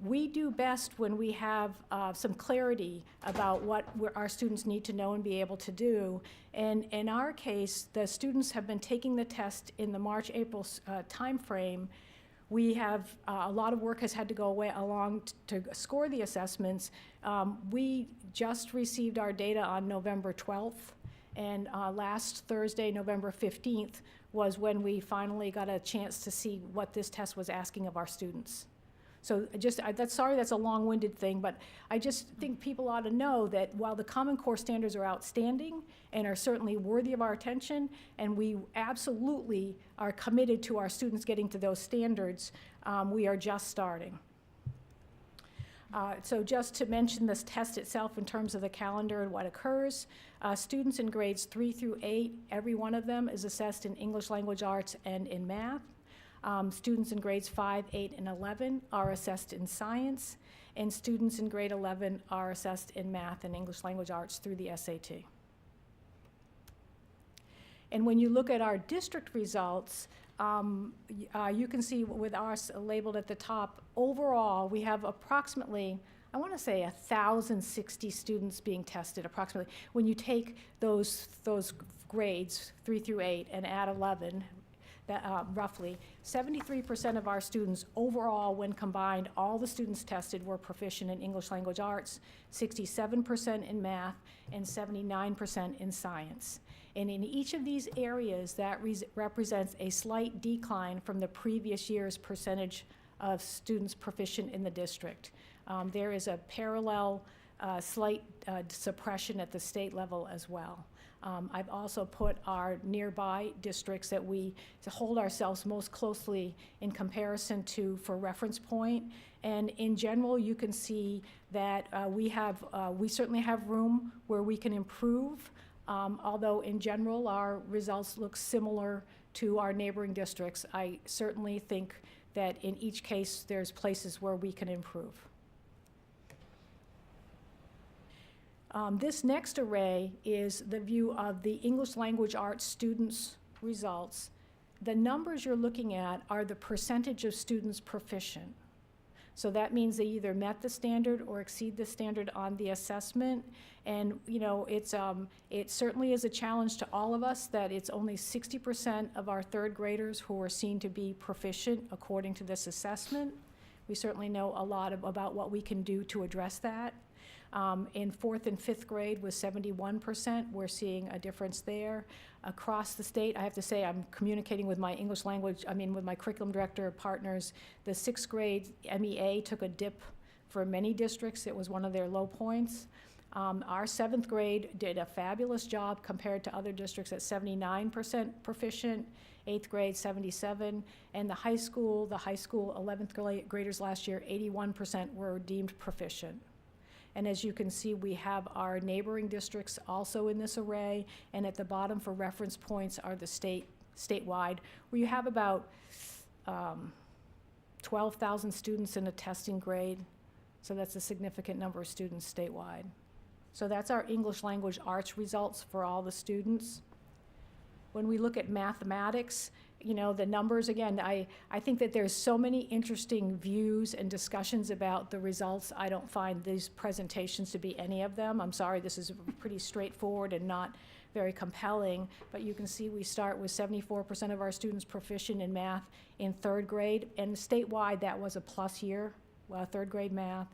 We do best when we have some clarity about what our students need to know and be able to do. And in our case, the students have been taking the test in the March-April timeframe. We have, a lot of work has had to go along to score the assessments. We just received our data on November 12th, and last Thursday, November 15th, was when we finally got a chance to see what this test was asking of our students. So sorry that's a long-winded thing, but I just think people ought to know that while the Common Core standards are outstanding and are certainly worthy of our attention, and we absolutely are committed to our students getting to those standards, we are just starting. So just to mention this test itself in terms of the calendar and what occurs, students in grades 3-8, every one of them is assessed in English language arts and in math. Students in grades 5, 8, and 11 are assessed in science, and students in grade 11 are assessed in math and English language arts through the SAT. And when you look at our district results, you can see with ours labeled at the top, overall, we have approximately, I want to say 1,060 students being tested, approximately. When you take those grades, 3 through 8, and add 11, that, roughly, 73% of our students overall, when combined, all the students tested were proficient in English language arts, 67% in math, and 79% in science. And in each of these areas, that represents a slight decline from the previous year's percentage of students proficient in the district. There is a parallel slight suppression at the state level as well. I've also put our nearby districts that we hold ourselves most closely in comparison to for reference point. And in general, you can see that we certainly have room where we can improve. Although in general, our results look similar to our neighboring districts, I certainly think that in each case, there's places where we can improve. This next array is the view of the English language arts students' results. The numbers you're looking at are the percentage of students proficient. So that means they either met the standard or exceed the standard on the assessment. And you know, it certainly is a challenge to all of us that it's only 60% of our third graders who are seen to be proficient according to this assessment. We certainly know a lot about what we can do to address that. In 4th and 5th grade was 71%. We're seeing a difference there. Across the state, I have to say I'm communicating with my English language, with my curriculum director partners. The 6th grade MEA took a dip for many districts. It was one of their low points. Our 7th grade did a fabulous job compared to other districts at 79% proficient, 8th grade 77, and the high school 11th graders last year, 81% were deemed proficient. And as you can see, we have our neighboring districts also in this array, and at the bottom for reference points are the statewide, where you have about 12,000 students in a testing grade, so that's a significant number of students statewide. So that's our English language arts results for all the students. When we look at mathematics, you know, the numbers, again, I think that there's so many interesting views and discussions about the results. I don't find these presentations to be any of them. I'm sorry, this is pretty straightforward and not very compelling, but you can see we start with 74% of our students proficient in math in 3rd grade, and statewide that was a plus year. 3rd grade math.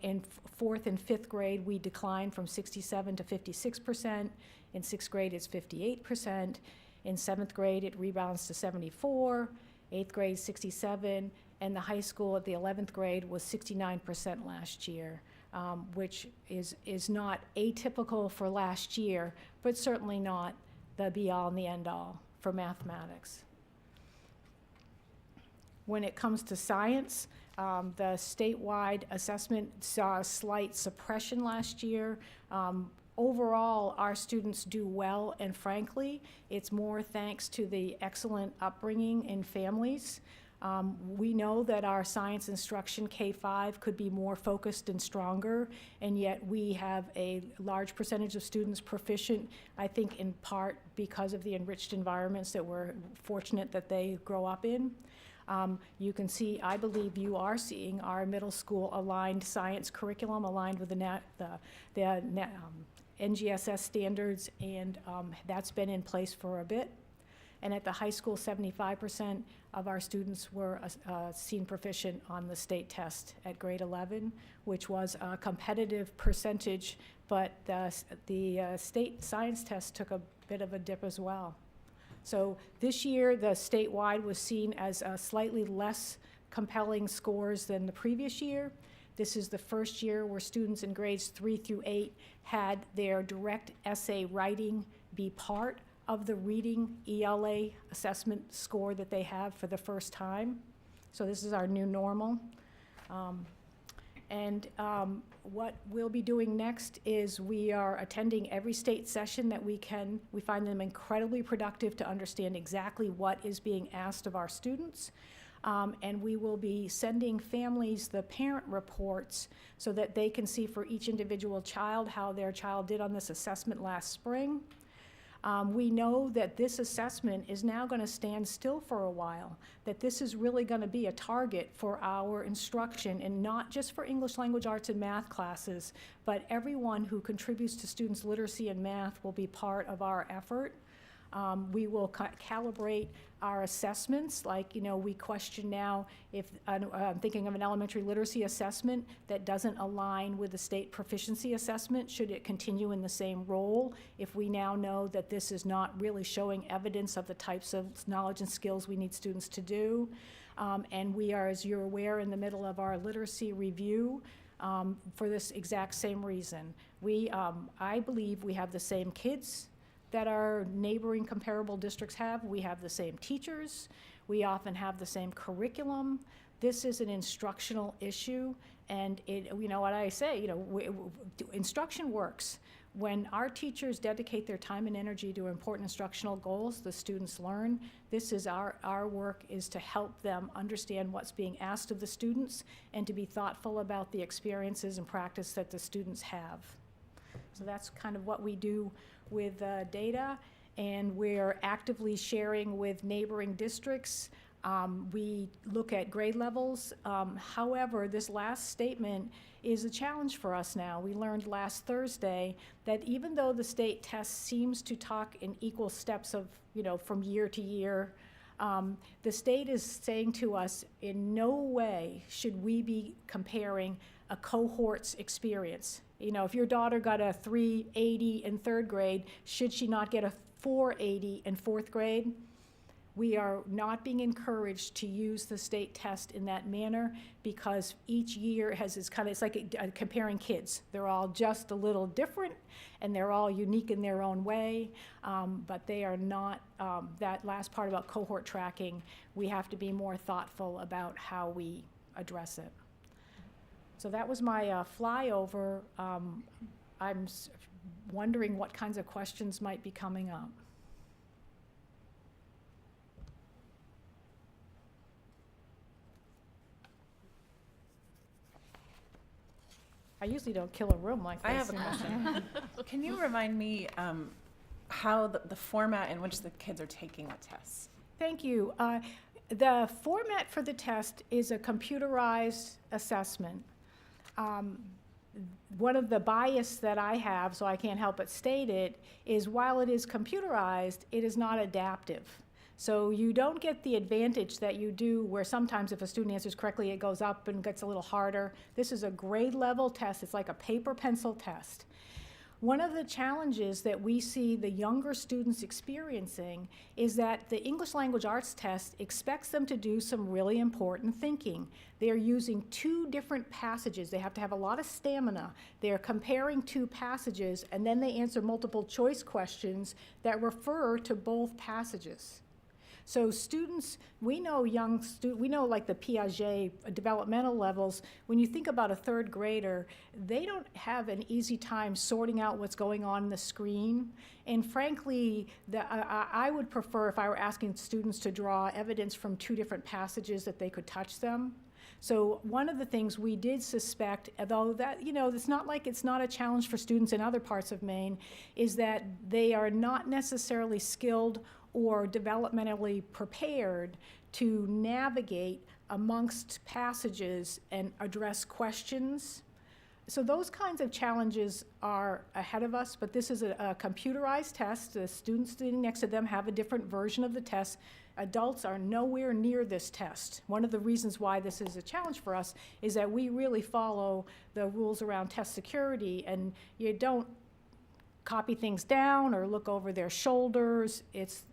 In 4th and 5th grade, we declined from 67 to 56%. In 6th grade, it's 58%. In 7th grade, it rebounds to 74. 8th grade, 67. And the high school at the 11th grade was 69% last year, which is not atypical for last year, but certainly not the be-all and the end-all for mathematics. When it comes to science, the statewide assessment saw a slight suppression last year. Overall, our students do well, and frankly, it's more thanks to the excellent upbringing in families. We know that our science instruction, K-5, could be more focused and stronger, and yet we have a large percentage of students proficient, I think in part because of the enriched environments that we're fortunate that they grow up in. You can see, I believe you are seeing our middle school aligned science curriculum aligned with the NGSS standards, and that's been in place for a bit. And at the high school, 75% of our students were seen proficient on the state test at grade 11, which was a competitive percentage, but the state science test took a bit of a dip as well. So this year, the statewide was seen as slightly less compelling scores than the previous year. This is the first year where students in grades 3 through 8 had their direct essay writing be part of the reading ELA assessment score that they have for the first time. So this is our new normal. And what we'll be doing next is we are attending every state session that we can. We find them incredibly productive to understand exactly what is being asked of our students. And we will be sending families the parent reports so that they can see for each individual child how their child did on this assessment last spring. We know that this assessment is now going to stand still for a while, that this is really going to be a target for our instruction, and not just for English language arts and math classes, but everyone who contributes to students' literacy and math will be part of our effort. We will calibrate our assessments, like, we question now if, I'm thinking of an elementary literacy assessment that doesn't align with the state proficiency assessment, should it continue in the same role if we now know that this is not really showing evidence of the types of knowledge and skills we need students to do. And we are, as you're aware, in the middle of our literacy review for this exact same reason. I believe we have the same kids that our neighboring comparable districts have. We have the same teachers. We often have the same curriculum. This is an instructional issue, and what I say, instruction works. When our teachers dedicate their time and energy to important instructional goals, the students learn. This is our work is to help them understand what's being asked of the students and to be thoughtful about the experiences and practice that the students have. So that's kind of what we do with data, and we're actively sharing with neighboring districts. We look at grade levels. However, this last statement is a challenge for us now. We learned last Thursday that even though the state test seems to talk in equal steps of, from year to year, the state is saying to us, in no way should we be comparing a cohort's experience. If your daughter got a 380 in third grade, should she not get a 480 in fourth grade? We are not being encouraged to use the state test in that manner, because each year has it's like comparing kids. They're all just a little different, and they're all unique in their own way, but they are not, that last part about cohort tracking, we have to be more thoughtful about how we address it. So that was my flyover. I'm wondering what kinds of questions might be coming up. I usually don't kill a room like this. I have a question. Can you remind me how the format in which the kids are taking the tests? Thank you. The format for the test is a computerized assessment. One of the bias that I have, so I can't help but state it, is while it is computerized, it is not adaptive. So you don't get the advantage that you do where sometimes if a student answers correctly, it goes up and gets a little harder. This is a grade level test. It's like a paper pencil test. One of the challenges that we see the younger students experiencing is that the English language arts test expects them to do some really important thinking. They're using two different passages. They have to have a lot of stamina. They're comparing two passages, and then they answer multiple choice questions that refer to both passages. So students, we know like the Piaget developmental levels. When you think about a third grader, they don't have an easy time sorting out what's going on the screen. And frankly, I would prefer if I were asking students to draw evidence from two different passages that they could touch them. So one of the things we did suspect, although that, it's not like it's not a challenge for students in other parts of Maine, is that they are not necessarily skilled or developmentally prepared to navigate amongst passages and address questions. So those kinds of challenges are ahead of us, but this is a computerized test. The students sitting next to them have a different version of the test. Adults are nowhere near this test. One of the reasons why this is a challenge for us is that we really follow the rules around test security, and you don't copy things down or look over their shoulders. It's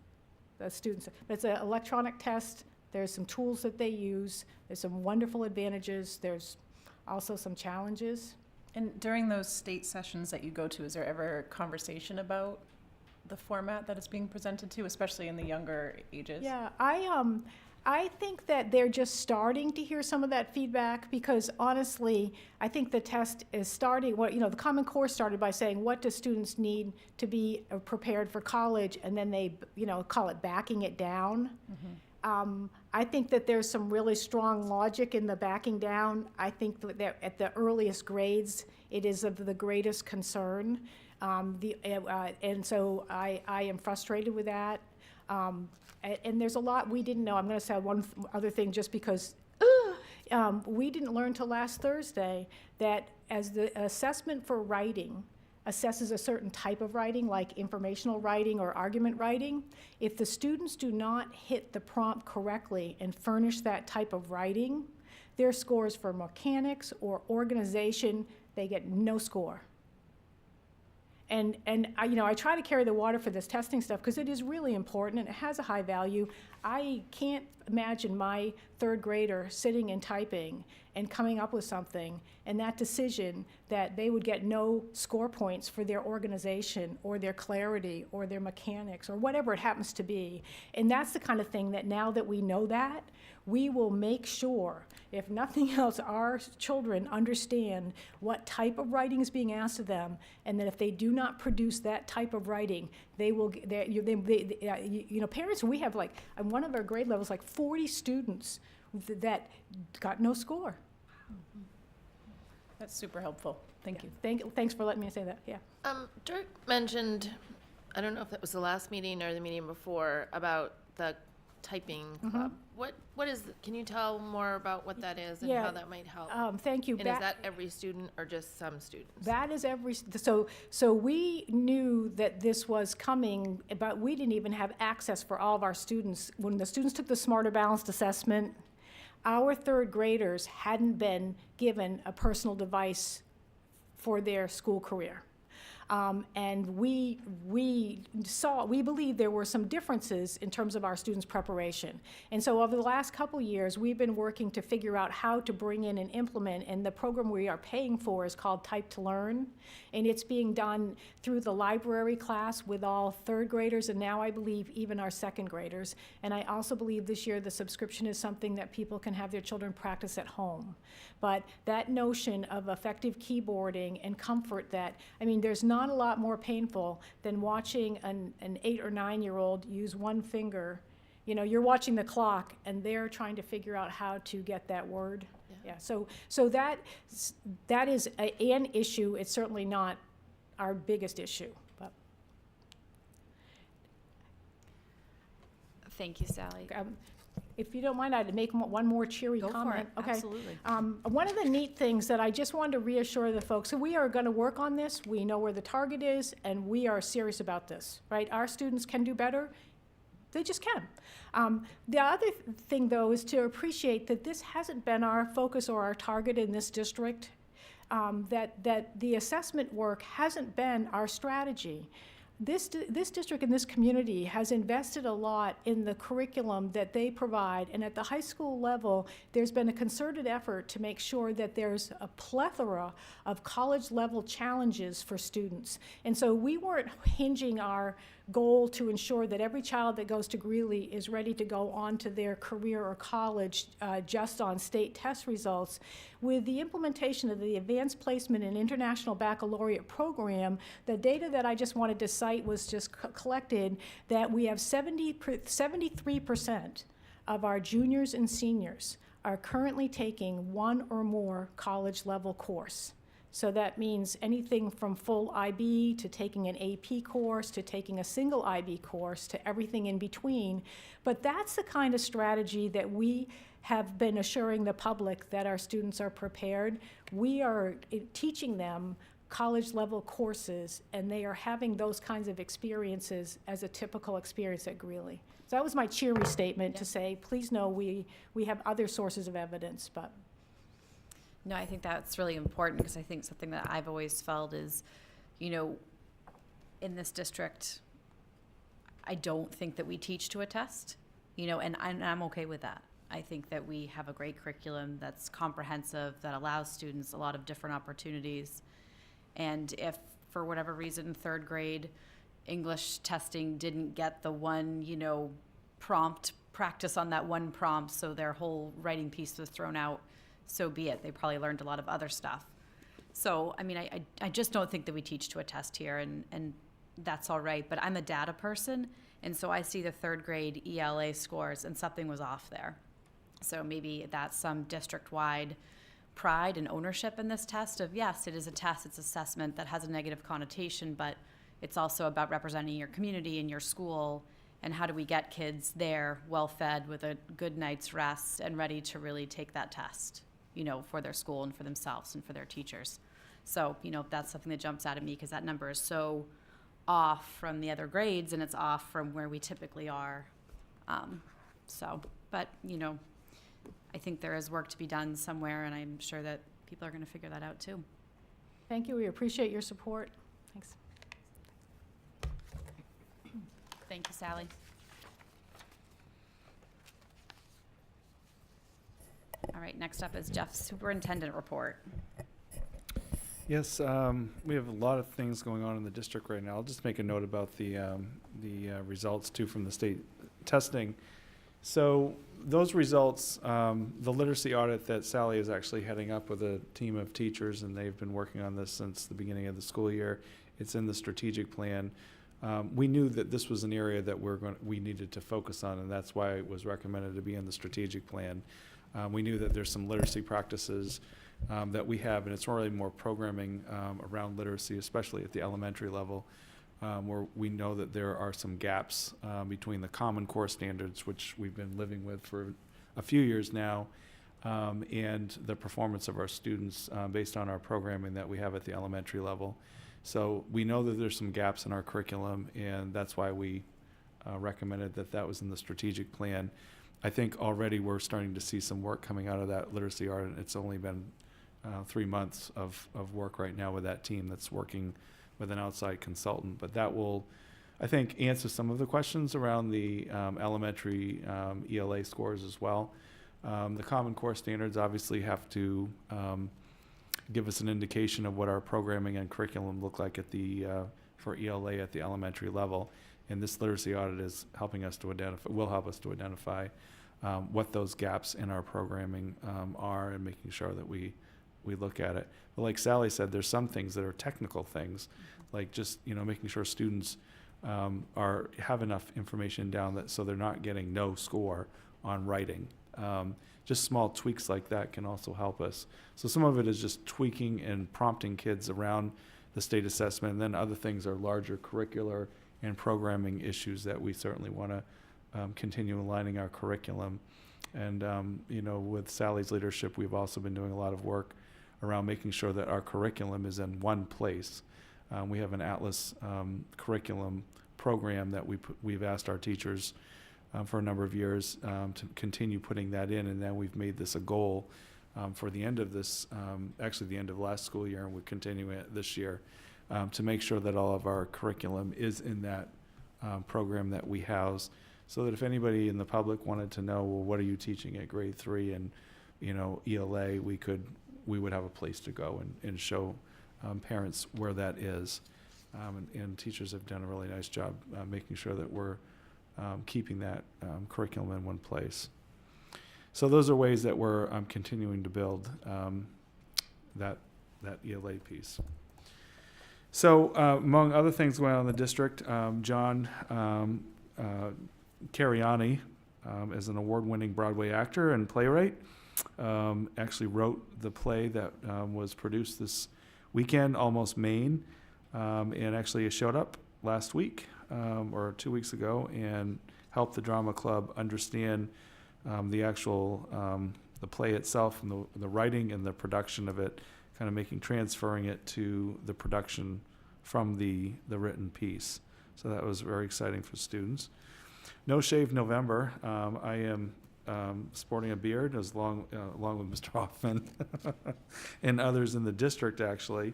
the students. It's an electronic test. There's some tools that they use. There's some wonderful advantages. There's also some challenges. And during those state sessions that you go to, is there ever conversation about the format that it's being presented to, especially in the younger ages? Yeah, I think that they're just starting to hear some of that feedback because honestly, I think the test is starting, the Common Core started by saying, what do students need to be prepared for college? And then they, call it backing it down. I think that there's some really strong logic in the backing down. I think that at the earliest grades, it is of the greatest concern. And so I am frustrated with that. And there's a lot we didn't know. I'm going to say one other thing just because we didn't learn till last Thursday that as the assessment for writing assesses a certain type of writing, like informational writing or argument writing, if the students do not hit the prompt correctly and furnish that type of writing, their scores for mechanics or organization, they get no score. And I try to carry the water for this testing stuff because it is really important and it has a high value. I can't imagine my third grader sitting and typing and coming up with something and that decision that they would get no score points for their organization or their clarity or their mechanics or whatever it happens to be. And that's the kind of thing that now that we know that, we will make sure, if nothing else, our children understand what type of writing is being asked of them, and that if they do not produce that type of writing, they will, parents, we have on one of our grade levels, 40 students that got no score. That's super helpful. Thank you. Thanks for letting me say that, yeah. Dirk mentioned, I don't know if that was the last meeting or the meeting before, about the typing club. What is, can you tell more about what that is and how that might help? Thank you. And is that every student or just some students? That is so we knew that this was coming, but we didn't even have access for all of our students. When the students took the Smarter Balanced Assessment, our third graders hadn't been given a personal device for their school career. And we believe there were some differences in terms of our students' preparation. And so over the last couple years, we've been working to figure out how to bring in and implement, and the program we are paying for is called Type to Learn. And it's being done through the library class with all third graders, and now I believe even our second graders. And I also believe this year the subscription is something that people can have their children practice at home. But that notion of effective keyboarding and comfort there's not a lot more painful than watching an 8 or 9-year-old use one finger. You're watching the clock and they're trying to figure out how to get that word. Yeah. So that is an issue. It's certainly not our biggest issue. But Thank you, Sally. if you don't mind, I'd make one more cheery Go comment. for it. Okay. Absolutely. One of the neat things that I just wanted to reassure the folks, so we are going to work on this. We know where the target is, and we are serious about this, right? Our students can do better. They just can. The other thing, though, is to appreciate that this hasn't been our focus or our target in this district, that the assessment work hasn't been our strategy. This district and this community has invested a lot in the curriculum that they provide, and at the high school level, there's been a concerted effort to make sure that there's a plethora of college-level challenges for students. And so we weren't hinging our goal to ensure that every child that goes to Greeley is ready to go on to their career or college just on state test results. With the implementation of the Advanced Placement and International Baccalaureate program, the data that I just wanted to cite was just collected that we have 73% of our juniors and seniors are currently taking one or more college-level course. So that means anything from full IB to taking an AP course to taking a single IB course to everything in between. But that's the kind of strategy that we have been assuring the public that our students are prepared. We are teaching them college-level courses, and they are having those kinds of experiences as a typical experience at Greeley. So that was my cheery statement to say, please know we have other sources of evidence, but. No, I think that's really important because I think something that I've always felt is, in this district, I don't think that we teach to a test, and I'm okay with that. I think that we have a great curriculum that's comprehensive, that allows students a lot of different opportunities. And if, for whatever reason, third grade English testing didn't get the one, prompt practice on that one prompt, so their whole writing piece was thrown out, so be it. They probably learned a lot of other stuff. So, I mean, I just don't think that we teach to a test here, and that's all right. But I'm a data person, and so I see the third grade ELA scores, and something was off there. So maybe that's some district-wide pride and ownership in this test of, yes, it is a test, it's assessment that has a negative connotation, but it's also about representing your community and your school, and how do we get kids there well-fed with a good night's rest and ready to really take that test, you know, for their school and for themselves and for their teachers. So, you know, that's something that jumps out at me because that number is so off from the other grades, and it's off from where we typically are. But, you know, I think there is work to be done somewhere, and I'm sure that people are going to figure that out too. Thank you. We appreciate your support. Thanks. Thank you, Sally. All right, next up is Jeff's superintendent report. Yes, we have a lot of things going on in the district right now. I'll just make a note about the results too from the state testing. So those results, the literacy audit that Sally is actually heading up with a team of teachers, and they've been working on this since the beginning of the school year. It's in the strategic plan. We knew that this was an area that we needed to focus on, and that's why it was recommended to be in the strategic plan. We knew that there's some literacy practices that we have, and it's really more programming around literacy, especially at the elementary level, where we know that there are some gaps between the Common Core standards, which we've been living with for a few years now, and the performance of our students based on our programming that we have at the elementary level. So we know that there's some gaps in our curriculum, and that's why we recommended that was in the strategic plan. I think already we're starting to see some work coming out of that literacy art, and it's only been 3 months of work right now with that team that's working with an outside consultant. But that will, I think, answer some of the questions around the elementary ELA scores as well. The Common Core standards obviously have to give us an indication of what our programming and curriculum look like at for ELA at the elementary level. And this literacy audit is helping us to will help us to identify what those gaps in our programming are, and making sure that we look at it. But like Sally said, there's some things that are technical things, like just, you know, making sure students have enough information down so they're not getting no score on writing. Just small tweaks like that can also help us. So some of it is just tweaking and prompting kids around the state assessment, and then other things are larger curricular and programming issues that we certainly want to continue aligning our curriculum. And, you know, with Sally's leadership, we've also been doing a lot of work around making sure that our curriculum is in one place. We have an Atlas curriculum program that we've asked our teachers for a number of years to continue putting that in, and then we've made this a goal for the end of this, actually the end of last school year, and we're continuing it this year, to make sure that all of our curriculum is in that program that we house, so that if anybody in the public wanted to know, well, what are you teaching at grade 3 and, you know, ELA, we would have a place to go and show parents where that is. And teachers have done a really nice job making sure that we're keeping that curriculum in one place. So those are ways that we're continuing to build that ELA piece. So among other things going on in the district, John Cariani is an award-winning Broadway actor and playwright. Actually wrote the play that was produced this weekend, Almost Maine, and actually showed up last week or 2 weeks ago and helped the drama club understand the actual the play itself and the writing and the production of it, kind of transferring it to the production from the written piece. So that was very exciting for students. No Shave November. I am sporting a beard along with Mr. Hoffman and others in the district, actually,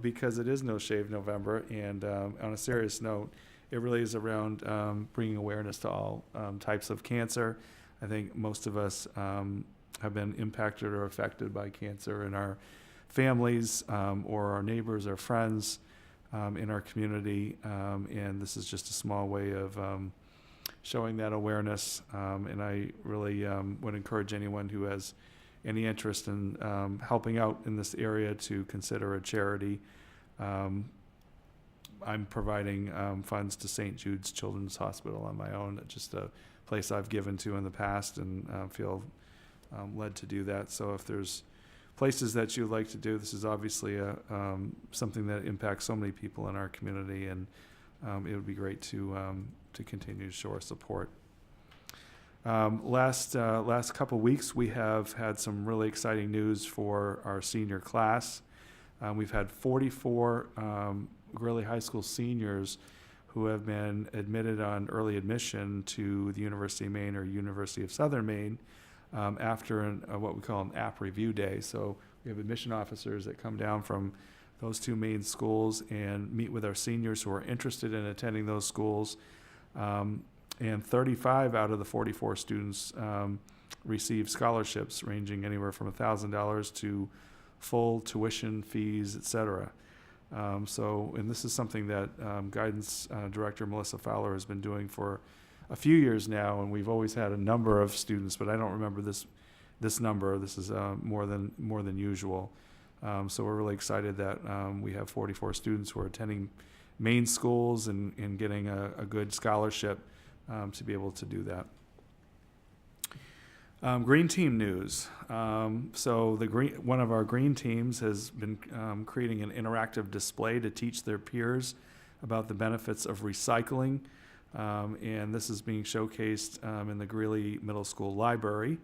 because it is No Shave November. And on a serious note, it really is around bringing awareness to all types of cancer. I think most of us have been impacted or affected by cancer in our families or our neighbors or friends in our community. And this is just a small way of showing that awareness. And I really would encourage anyone who has any interest in helping out in this area to consider a charity. I'm providing funds to St. Jude's Children's Hospital on my own, just a place I've given to in the past, and feel led to do that. So if there's places that you'd like to do, this is obviously something that impacts so many people in our community, and it would be great to continue to show our support. Last couple weeks, we have had some really exciting news for our senior class. We've had 44 Grilli High School seniors who have been admitted on early admission to the University of Maine or University of Southern Maine after what we call an app review day. So we have admission officers that come down from those two main schools and meet with our seniors who are interested in attending those schools. And 35 out of the 44 students receive scholarships ranging anywhere from $1,000 to full tuition fees, et cetera. And this is something that Guidance Director Melissa Fowler has been doing for a few years now, and we've always had a number of students, but I don't remember this number. This is more than usual. So we're really excited that we have 44 students who are attending Maine schools and getting a good scholarship to be able to do that. Green team news. So one of our green teams has been creating an interactive display to teach their peers about the benefits of recycling. And this is being showcased in the Greeley Middle School Library.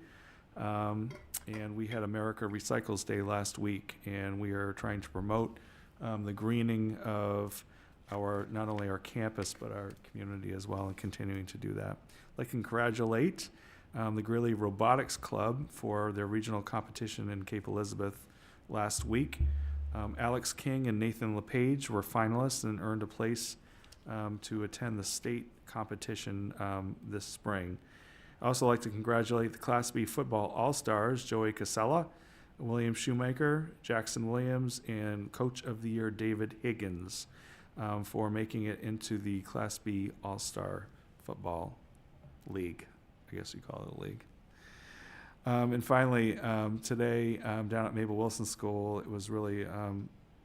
And we had America Recycles Day last week, and we are trying to promote the greening of not only our campus, but our community as well, and continuing to do that. I'd like to congratulate the Grilli Robotics Club for their regional competition in Cape Elizabeth last week. Alex King and Nathan LePage were finalists and earned a place to attend the state competition this spring. I'd also like to congratulate the Class B football All-Stars, Joey Casella, William Shoemaker, Jackson Williams, and Coach of the Year David Higgins for making it into the Class B All-Star Football League. I guess you call it a league. And finally, today down at Mabel Wilson School, it was really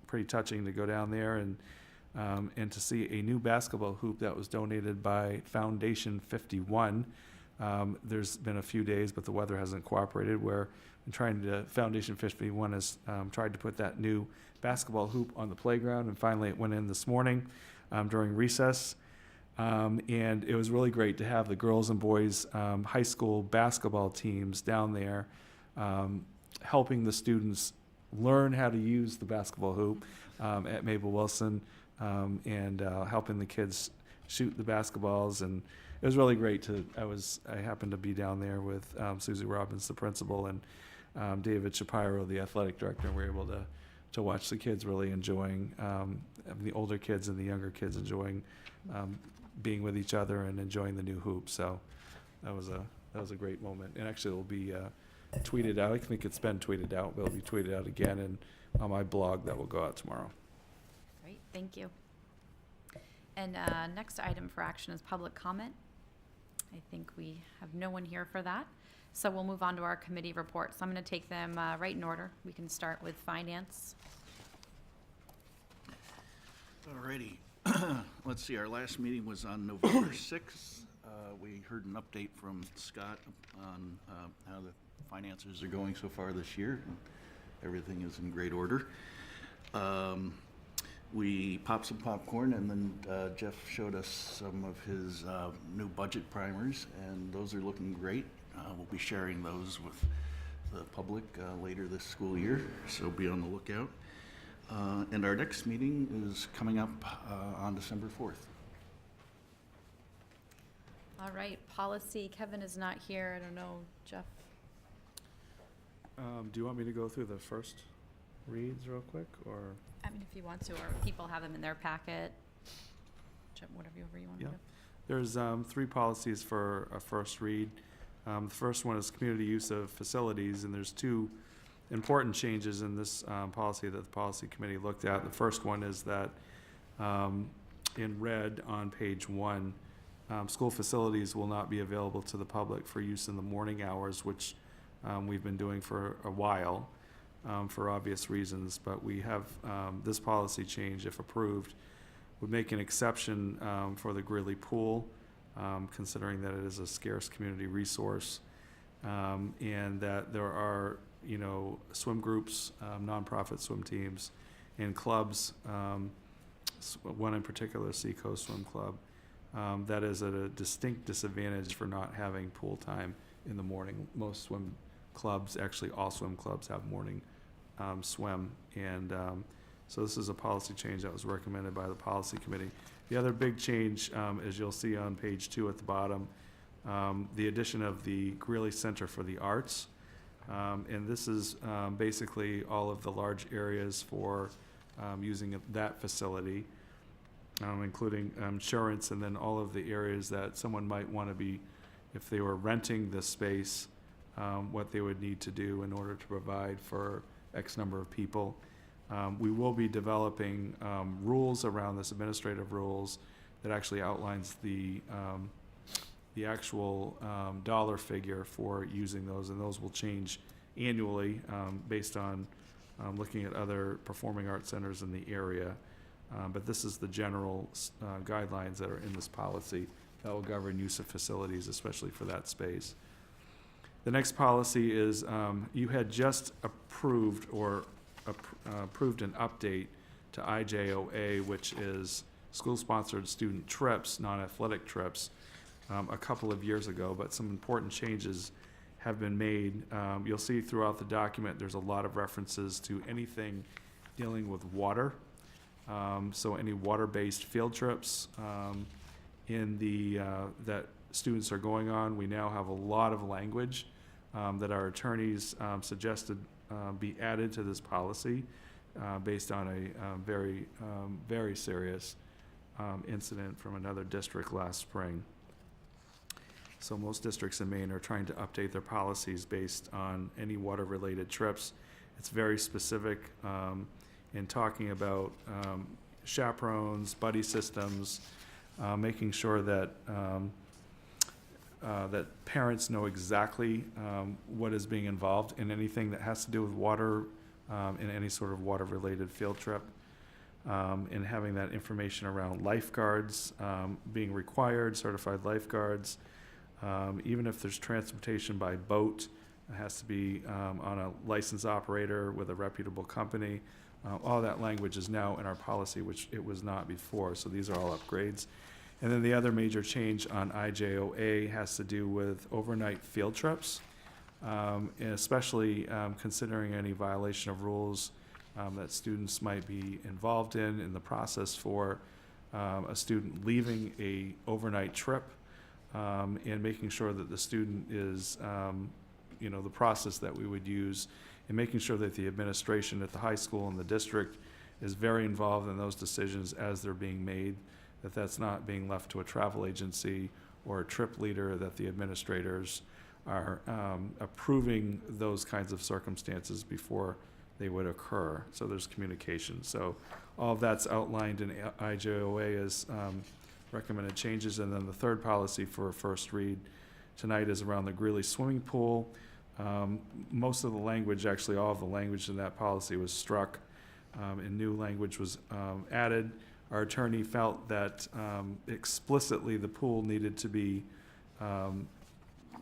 pretty touching to go down there and to see a new basketball hoop that was donated by Foundation 51. There's been a few days, but the weather hasn't cooperated, where Foundation 51 has tried to put that new basketball hoop on the playground, and finally it went in this morning during recess. And it was really great to have the girls and boys high school basketball teams down there helping the students learn how to use the basketball hoop at Mabel Wilson and helping the kids shoot the basketballs. And it was really great I happened to be down there with Susie Robbins, the principal, and David Shapiro, the athletic director, and we were able to watch the kids really enjoying, the older kids and the younger kids enjoying being with each other and enjoying the new hoop. So that was a great moment. And actually it will be tweeted out. I think it's been tweeted out, but it'll be tweeted out again and on my blog that will go out tomorrow. Great, thank you. And next item for action is public comment. I think we have no one here for that. So we'll move on to our committee reports. I'm going to take them right in order. We can start with finance. Alrighty. Let's see, our last meeting was on November 6th. We heard an update from Scott on how the finances are going so far this year. Everything is in great order. We popped some popcorn, and then Jeff showed us some of his new budget primers, and those are looking great. We'll be sharing those with the public later this school year, so be on the lookout. And our next meeting is coming up on December 4th. All right, policy. Kevin is not here. I don't know, Jeff. Do you want me to go through the first reads real quick, or? I mean, if you want to, or people have them in their packet. Whatever you want to do. There's 3 policies for a first read. The first one is community use of facilities, and there's 2 important changes in this policy that the policy committee looked at. The first one is that in red on page 1, school facilities will not be available to the public for use in the morning hours, which we've been doing for a while for obvious reasons. But we have this policy change, if approved, would make an exception for the Grilli pool, considering that it is a scarce community resource, and that there are, swim groups, nonprofit swim teams, and clubs, one in particular, Seacoast Swim Club, that is at a distinct disadvantage for not having pool time in the morning. Most swim clubs, actually all swim clubs, have morning swim, and so this is a policy change that was recommended by the policy committee. The other big change, as you'll see on page 2 at the bottom, the addition of the Greeley Center for the Arts. And this is basically all of the large areas for using that facility, including insurance, and then all of the areas that someone might want to be, if they were renting this space, what they would need to do in order to provide for X number of people. We will be developing rules around this, administrative rules, that actually outlines the actual dollar figure for using those, and those will change annually based on looking at other performing arts centers in the area. But this is the general guidelines that are in this policy that will govern use of facilities, especially for that space. The next policy is you had just approved approved an update to IJOA, which is school-sponsored student trips, non-athletic trips, a couple of years ago, but some important changes have been made. You'll see throughout the document there's a lot of references to anything dealing with water. So any water-based field trips in the that students are going on. We now have a lot of language that our attorneys suggested be added to this policy based on a very serious incident from another district last spring. So most districts in Maine are trying to update their policies based on any water-related trips. It's very specific in talking about chaperones, buddy systems, making sure that that parents know exactly what is being involved in anything that has to do with water in any sort of water-related field trip, and having that information around lifeguards being required, certified lifeguards. Even if there's transportation by boat, it has to be on a licensed operator with a reputable company. All that language is now in our policy, which it was not before, so these are all upgrades. And then the other major change on IJOA has to do with overnight field trips, and especially considering any violation of rules that students might be involved in the process for a student leaving a overnight trip, and making sure that the student is, the process that we would use, and making sure that the administration at the high school and the district is very involved in those decisions as they're being made, that's not being left to a travel agency or a trip leader, that the administrators are approving those kinds of circumstances before they would occur. So there's communication. So all of that's outlined in IJOA as recommended changes. And then the third policy for a first read tonight is around the Greeley swimming pool. Most of the language, actually all of the language in that policy was struck, and new language was added. Our attorney felt that explicitly the pool needed to be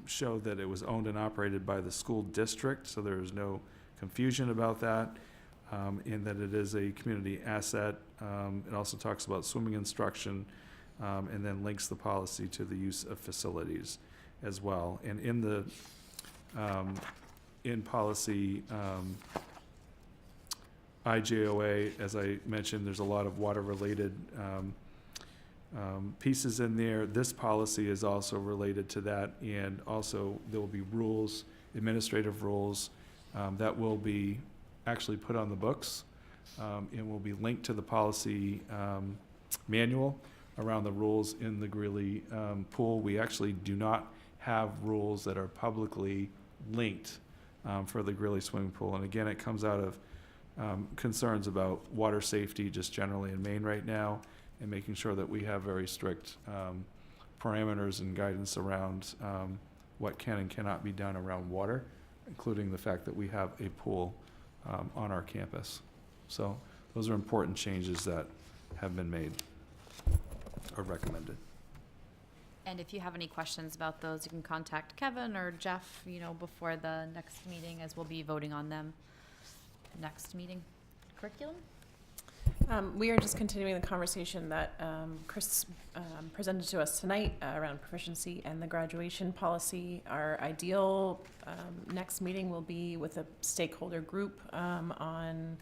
show that it was owned and operated by the school district, so there is no confusion about that, and that it is a community asset. It also talks about swimming instruction, and then links the policy to the use of facilities as well. And in the in policy IJOA, as I mentioned, there's a lot of water-related pieces in there. This policy is also related to that, and also there will be rules, administrative rules, that will be actually put on the books, and will be linked to the policy manual around the rules in the Greeley pool. We actually do not have rules that are publicly linked for the Greeley swimming pool. And again, it comes out of concerns about water safety just generally in Maine right now, and making sure that we have very strict parameters and guidance around what can and cannot be done around water, including the fact that we have a pool on our campus. So those are important changes that have been made or recommended. And if you have any questions about those, you can contact Kevin or Jeff, before the next meeting, as we'll be voting on them next meeting. Curriculum? We are just continuing the conversation that Chris presented to us tonight around proficiency and the graduation policy. Our ideal next meeting will be with a stakeholder group on,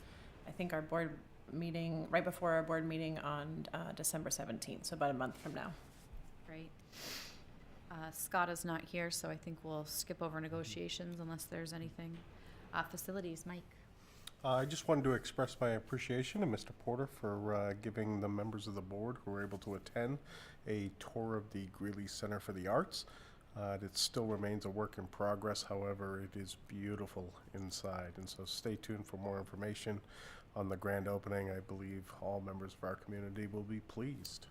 I think, our board meeting, right before our board meeting on December 17th, so about a month from now. Great. Scott is not here, so I think we'll skip over negotiations unless there's anything. Facilities, Mike. I just wanted to express my appreciation to Mr. Porter for giving the members of the board who were able to attend a tour of the Greeley Center for the Arts. It still remains a work in progress, however, it is beautiful inside, and so stay tuned for more information on the grand opening. I believe all members of our community will be pleased.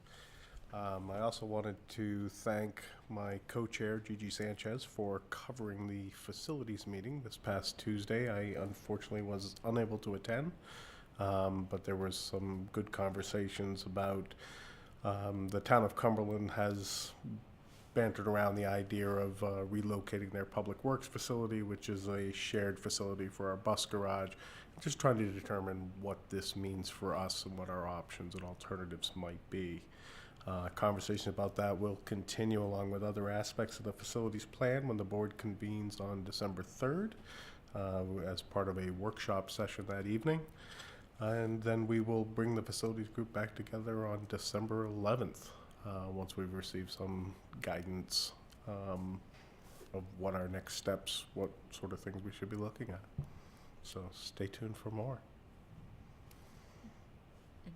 I also wanted to thank my co-chair, Gigi Sanchez, for covering the facilities meeting this past Tuesday. I unfortunately was unable to attend, but there was some good conversations about the town of Cumberland has bantered around the idea of relocating their public works facility, which is a shared facility for our bus garage, just trying to determine what this means for us and what our options and alternatives might be. Conversation about that will continue along with other aspects of the facilities plan when the board convenes on December 3rd as part of a workshop session that evening. And then we will bring the facilities group back together on December 11th once we've received some guidance of what our next steps, what sort of things we should be looking at. So stay tuned for more.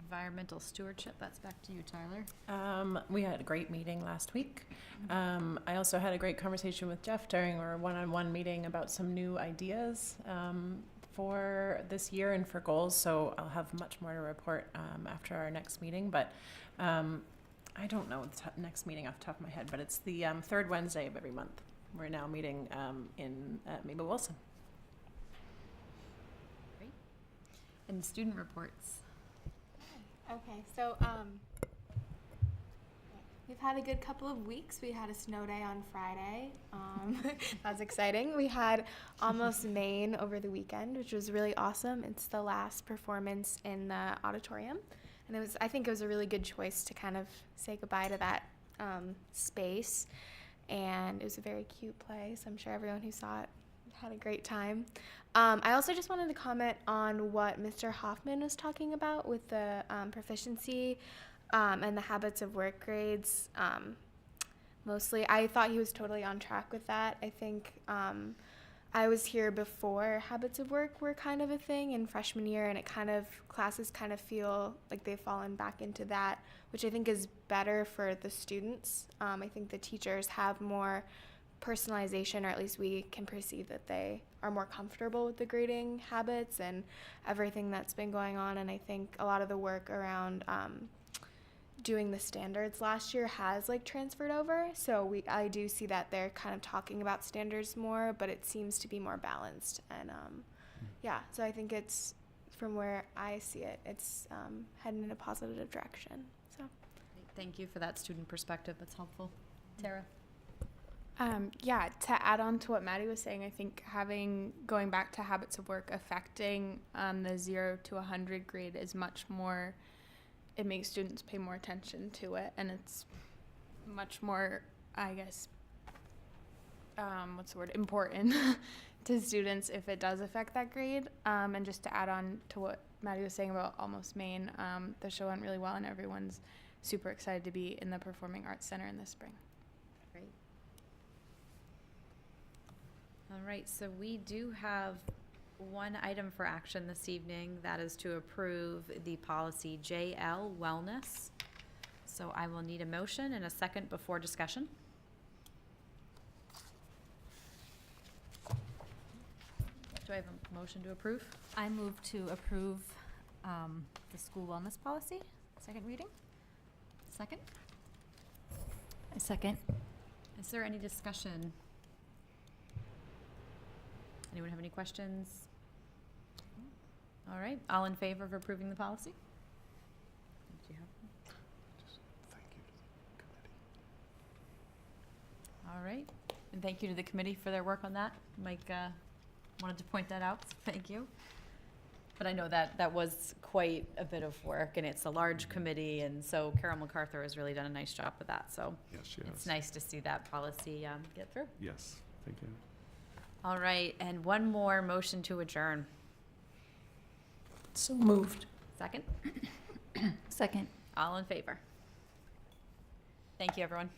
Environmental stewardship, that's back to you, Tyler. We had a great meeting last week. I also had a great conversation with Jeff during our one-on-one meeting about some new ideas for this year and for goals, so I'll have much more to report after our next meeting, but I don't know the next meeting off the top of my head, but it's the third Wednesday of every month. We're now meeting in Mabel Wilson. Great. And student reports. Okay, so we've had a good couple of weeks. We had a snow day on Friday. That was exciting. We had Almost Maine over the weekend, which was really awesome. It's the last performance in the auditorium, and I think it was a really good choice to kind of say goodbye to that space. And it was a very cute play, so I'm sure everyone who saw it had a great time. I also just wanted to comment on what Mr. Hoffman was talking about with the proficiency and the habits of work grades. Mostly, I thought he was totally on track with that. I think I was here before habits of work were kind of a thing in freshman year, and classes kind of feel like they've fallen back into that, which I think is better for the students. I think the teachers have more personalization, or at least we can perceive that they are more comfortable with the grading habits and everything that's been going on. And I think a lot of the work around doing the standards last year has transferred over. So I do see that they're kind of talking about standards more, but it seems to be more balanced. And yeah, so I think it's, from where I see it, it's heading in a positive direction. So Thank you for that student perspective. That's helpful. Tara? Yeah, to add on to what Maddie was saying, I think going back to habits of work affecting the 0 to 100 grade is much more, it makes students pay more attention to it, and it's much more, I guess, important to students if it does affect that grade. And just to add on to what Maddie was saying about Almost Maine, the show went really well and everyone's super excited to be in the Performing Arts Center in the spring. Great. All right, so we do have one item for action this evening. That is to approve the policy JL Wellness. So I will need a motion and a second before discussion. Do I have a motion to approve? I move to approve the school wellness policy, second reading. Second? A second. Is there any discussion? Anyone have any questions? All right, all in favor of approving the policy? Do you have- Just thank you to the committee. All right, and thank you to the committee for their work on that. Mike wanted to point that out, so thank you. But I know that that was quite a bit of work, and it's a large committee, and so Carol MacArthur has really done a nice job with that, so Yes, she has. it's nice to see that policy get through. Yes, thank you. All right, and one more motion to adjourn. So moved. Second? Second. All in favor? Thank you, everyone.